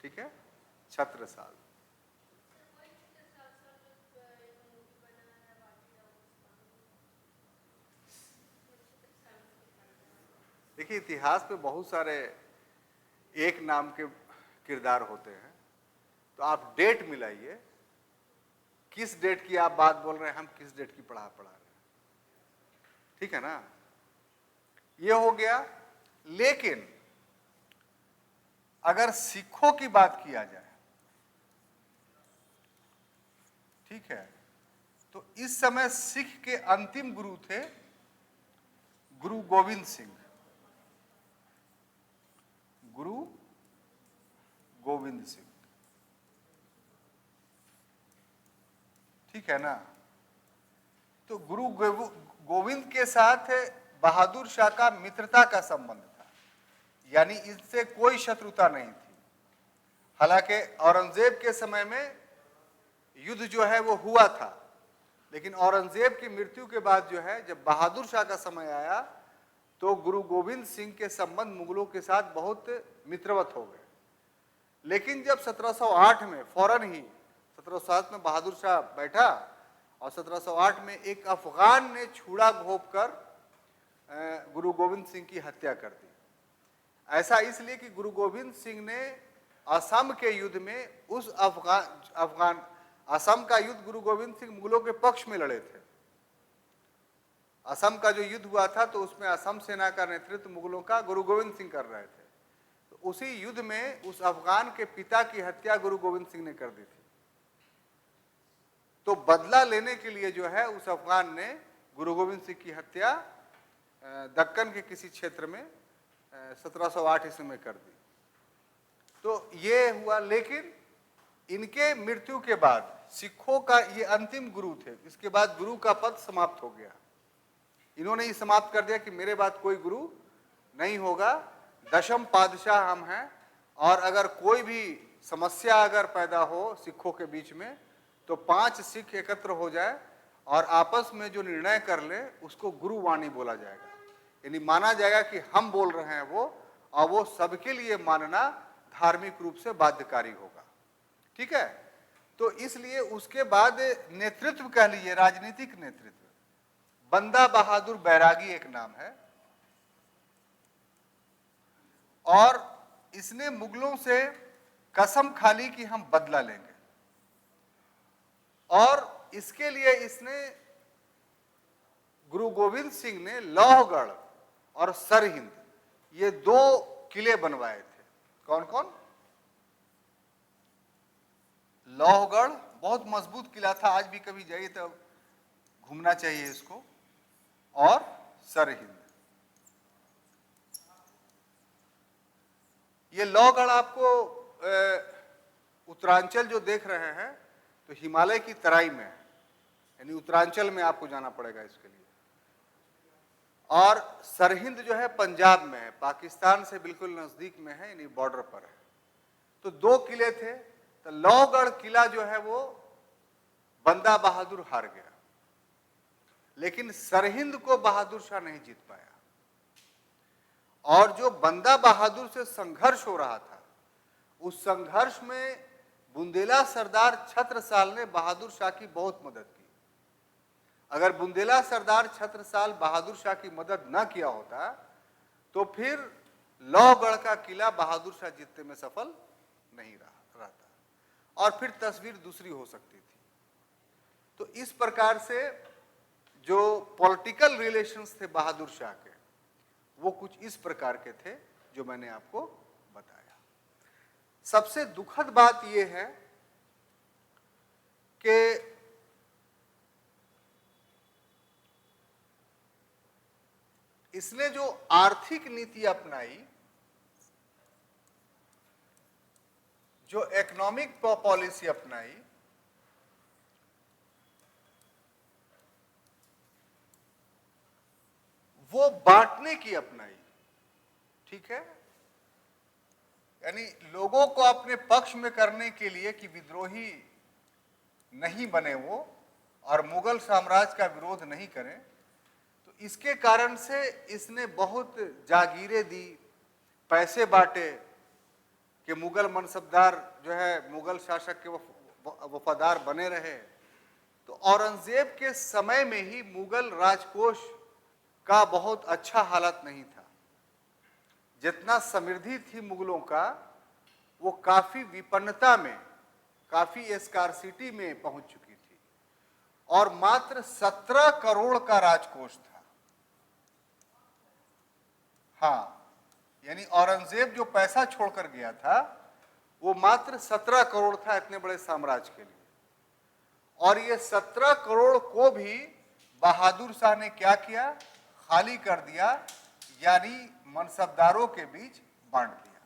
ठीक है, छत्रसाल। देखिए इतिहास में बहुत सारे एक नाम के किरदार होते हैं, तो आप डेट मिलाइए, किस डेट की आप बात बोल रहे हैं, हम किस डेट की पढ़ा रहे हैं, ठीक है ना। ये हो गया। लेकिन अगर सिखों की बात किया जाए, ठीक है, तो इस समय सिख के अंतिम गुरु थे गुरु गोविंद सिंह। गुरु गोविंद सिंह, ठीक है ना। तो गुरु गोविंद के साथ बहादुर शाह का मित्रता का संबंध था, यानी इससे कोई शत्रुता नहीं थी। हालांकि औरंगजेब के समय में युद्ध जो है वो हुआ था, लेकिन औरंगजेब की मृत्यु के बाद जो है, जब बहादुर शाह का समय आया, तो गुरु गोविंद सिंह के संबंध मुगलों के साथ बहुत मित्रवत हो गए। लेकिन जब 1708 में, फौरन ही 1707 में बहादुर शाह बैठा और 1708 में एक अफगान ने छुरा घोंप कर गुरु गोविंद सिंह की हत्या कर दी। ऐसा इसलिए कि गुरु गोविंद सिंह ने असम के युद्ध में उस असम का युद्ध गुरु गोविंद सिंह मुगलों के पक्ष में लड़े थे। असम का जो युद्ध हुआ था तो उसमें असम सेना का नेतृत्व मुगलों का गुरु गोविंद सिंह कर रहे थे। तो उसी युद्ध में उस अफगान के पिता की हत्या गुरु गोविंद सिंह ने कर दी थी। तो बदला लेने के लिए जो है उस अफगान ने गुरु गोविंद सिंह की हत्या दक्कन के किसी क्षेत्र में 1708 ईस्वी में कर दी। तो ये हुआ। लेकिन इनके मृत्यु के बाद सिखों का ये अंतिम गुरु थे। इसके बाद गुरु का पद समाप्त हो गया। इन्होंने ही समाप्त कर दिया कि मेरे बाद कोई गुरु नहीं होगा, दशम पातशाह हम हैं, और अगर कोई भी समस्या अगर पैदा हो सिखों के बीच में तो 5 सिख एकत्र हो जाए और आपस में जो निर्णय कर ले उसको गुरुवाणी बोला जाएगा। यानी माना जाएगा कि हम बोल रहे हैं वो, और वो सबके लिए मानना धार्मिक रूप से बाध्यकारी होगा। ठीक है, तो इसलिए उसके बाद नेतृत्व कह लीजिए, राजनीतिक नेतृत्व, बंदा बहादुर बैरागी एक नाम है, और इसने मुगलों से कसम खा ली कि हम बदला लेंगे, और इसके लिए इसने, गुरु गोविंद सिंह ने लौहगढ़ और सरहिंद ये 2 किले बनवाए थे। कौन कौन? लौहगढ़ बहुत मजबूत किला था, आज भी कभी जाइए तो घूमना चाहिए इसको, और सरहिंद। ये लौहगढ़ आपको उत्तरांचल जो देख रहे हैं तो हिमालय की तराई में है, यानी उत्तरांचल में आपको जाना पड़ेगा इसके लिए। और सरहिंद जो है पंजाब में है, पाकिस्तान से बिल्कुल नजदीक में है, यानी बॉर्डर पर है। तो 2 किले थे, तो लौहगढ़ किला जो है वो बंदा बहादुर हार गया, लेकिन सरहिंद को बहादुर शाह नहीं जीत पाया। और जो बंदा बहादुर से संघर्ष हो रहा था, उस संघर्ष में बुंदेला सरदार छत्रसाल ने बहादुर शाह की बहुत मदद की। अगर बुंदेला सरदार छत्रसाल बहादुर शाह की मदद न किया होता तो फिर लौहगढ़ का किला बहादुर शाह जीतने में सफल नहीं रहता, और फिर तस्वीर दूसरी हो सकती थी। तो इस प्रकार से जो पॉलिटिकल रिलेशंस थे बहादुर शाह के, वो कुछ इस प्रकार के थे जो मैंने आपको बताया। सबसे दुखद बात यह है कि इसने जो आर्थिक नीति अपनाई, जो इकोनॉमिक पॉलिसी अपनाई, वो बांटने की अपनाई। ठीक है, यानी लोगों को अपने पक्ष में करने के लिए कि विद्रोही नहीं बने वो और मुगल साम्राज्य का विरोध नहीं करें, तो इसके कारण से इसने बहुत जागीरें दी, पैसे बांटे कि मुगल मनसबदार जो है मुगल शासक के वफादार बने रहे। तो औरंगजेब के समय में ही मुगल राजकोष का बहुत अच्छा हालत नहीं था। जितना समृद्धि थी मुगलों का, वो काफी विपन्नता में, काफी स्कार्सिटी में पहुंच चुकी थी, और मात्र 17 करोड़ का राजकोष था। हाँ, यानी औरंगजेब जो पैसा छोड़कर गया था वो मात्र 17 करोड़ था इतने बड़े साम्राज्य के लिए। और ये 17 करोड़ को भी बहादुर शाह ने क्या किया? खाली कर दिया, यानी मनसबदारों के बीच बांट दिया।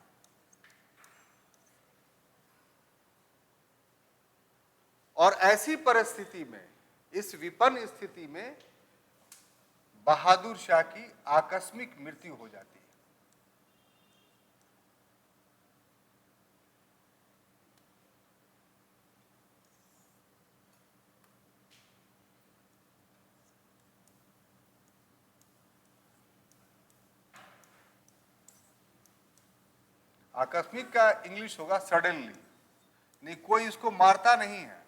और ऐसी परिस्थिति में, इस विपन्न स्थिति में बहादुर शाह की आकस्मिक मृत्यु हो जाती है। आकस्मिक का इंग्लिश होगा सडनली, नहीं, कोई इसको मारता नहीं है,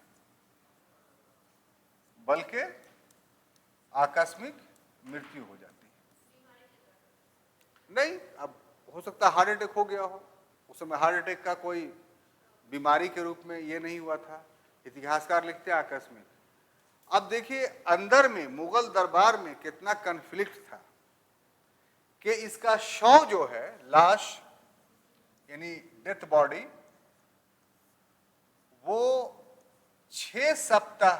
बल्कि आकस्मिक मृत्यु हो जाती है। नहीं, अब हो सकता है हार्ट अटैक हो गया हो, उस समय हार्ट अटैक का कोई बीमारी के रूप में ये नहीं हुआ था, इतिहासकार लिखते हैं आकस्मिक। अब देखिए अंदर में मुगल दरबार में कितना कन्फ्लिक्ट था कि इसका शव जो है, लाश यानी डेथ बॉडी, वो 6 सप्ताह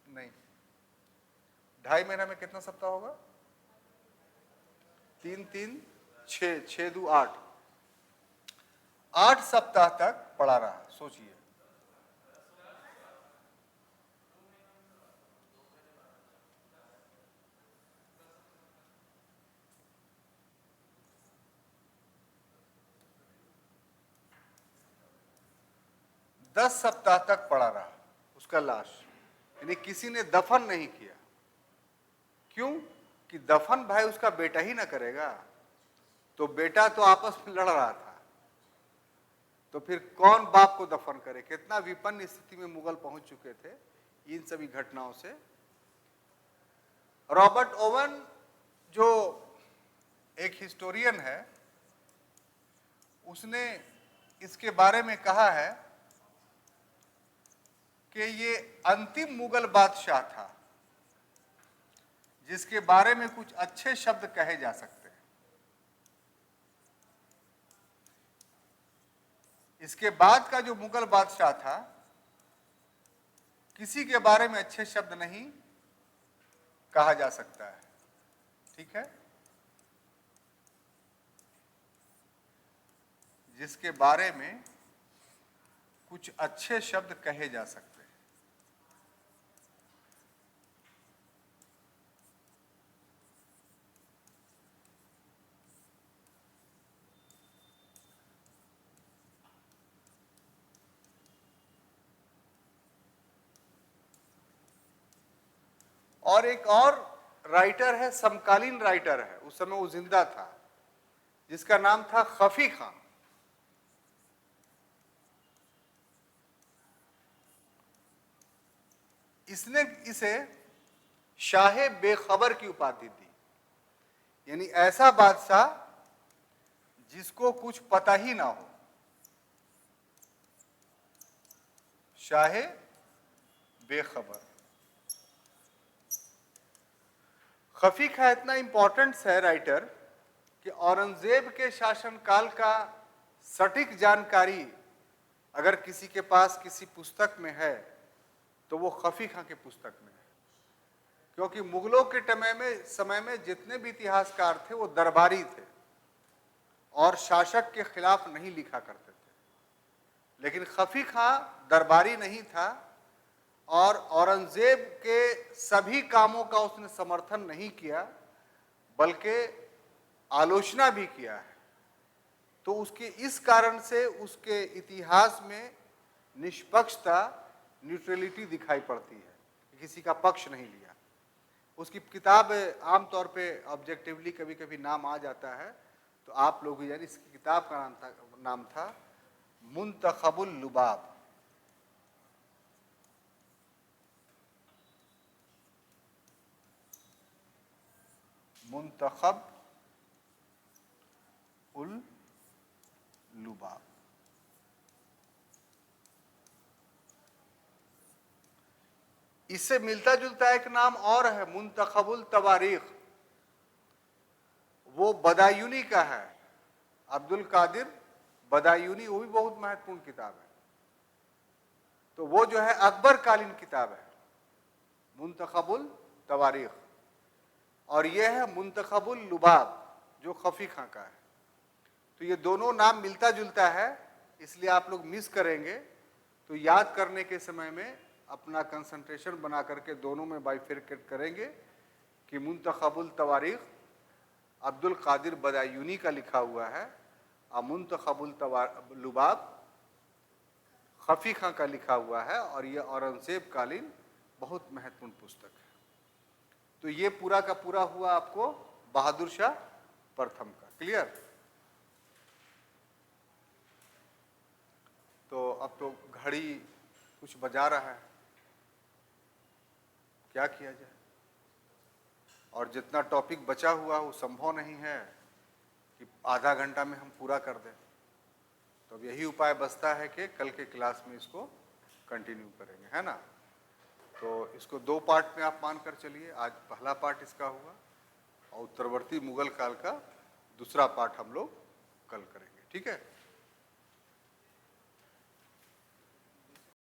नहीं, 2.5 महीना में कितना सप्ताह होगा? 3 3 6 6 2 8 8 सप्ताह तक पड़ा रहा। सोचिए, 10 सप्ताह तक पड़ा रहा उसका लाश, यानी किसी ने दफन नहीं किया। क्यों? कि दफन भाई उसका बेटा ही ना करेगा, तो बेटा तो आपस में लड़ रहा था, तो फिर कौन बाप को दफन करे। कितना विपन्न स्थिति में मुगल पहुंच चुके थे इन सभी घटनाओं से। रॉबर्ट ओवन जो एक हिस्टोरियन है, उसने इसके बारे में कहा है कि ये अंतिम मुगल बादशाह था जिसके बारे में कुछ अच्छे शब्द कहे जा सकते हैं। इसके बाद का जो मुगल बादशाह था, किसी के बारे में अच्छे शब्द नहीं कहा जा सकता है। ठीक है? जिसके बारे में कुछ अच्छे शब्द कहे जा सकते हैं। और एक और राइटर है, समकालीन राइटर है, उस समय वो जिंदा था, जिसका नाम था खफी खां। इसने इसे शाहे बेखबर की उपाधि दी, यानी ऐसा बादशाह जिसको कुछ पता ही ना हो, शाहे बेखबर। खफी खां इतना इंपॉर्टेंट है राइटर कि औरंगजेब के शासनकाल का सटीक जानकारी अगर किसी के पास किसी पुस्तक में है तो वो खफी खां के पुस्तक में है। क्योंकि मुगलों के समय में जितने भी इतिहासकार थे वो दरबारी थे और शासक के खिलाफ नहीं लिखा करते थे। लेकिन खफी खां दरबारी नहीं था और औरंगजेब के सभी कामों का उसने समर्थन नहीं किया, बल्कि आलोचना भी किया है। तो उसके इस कारण से उसके इतिहास में निष्पक्षता, न्यूट्रलिटी दिखाई पड़ती है, किसी का पक्ष नहीं लिया। उसकी किताब आमतौर पे ऑब्जेक्टिवली कभी कभी नाम आ जाता है, तो आप लोग यानी इसकी किताब का नाम था मुंतखबुल लुबाब। मुंतखब उल लुबाब। इससे मिलता जुलता एक नाम और है, मुंतखबुल तवारीख। वो बदायूनी का है, अब्दुल कादिर बदायूनी, वो भी बहुत महत्वपूर्ण किताब है। तो वो जो है अकबर कालीन किताब है, मुंतखबुल तवारीख, और ये है मुंतखबुल लुबाब जो खफी खां का है। तो ये दोनों नाम मिलता जुलता है, इसलिए आप लोग मिस करेंगे, तो याद करने के समय में अपना कंसंट्रेशन बना करके दोनों में बाइफरकेट करेंगे कि मुंतखबुल तवारीख अब्दुल कादिर बदायूनी का लिखा हुआ है और मुंतखबुल लुबाब खफी खां का लिखा हुआ है, और ये औरंगजेब कालीन बहुत महत्वपूर्ण पुस्तक है। तो ये पूरा का पूरा हुआ आपको बहादुर शाह प्रथम का। क्लियर? तो अब तो घड़ी कुछ बजा रहा है, क्या किया जाए? और जितना टॉपिक बचा हुआ वो संभव नहीं है कि आधा घंटा में हम पूरा कर दें। तो अब यही उपाय बचता है कि कल के क्लास में इसको कंटिन्यू करेंगे, है ना? तो इसको 2 पार्ट में आप मान कर चलिए। आज पहला पार्ट इसका हुआ और उत्तरवर्ती मुगल काल का दूसरा पार्ट हम लोग कल करेंगे। ठीक है?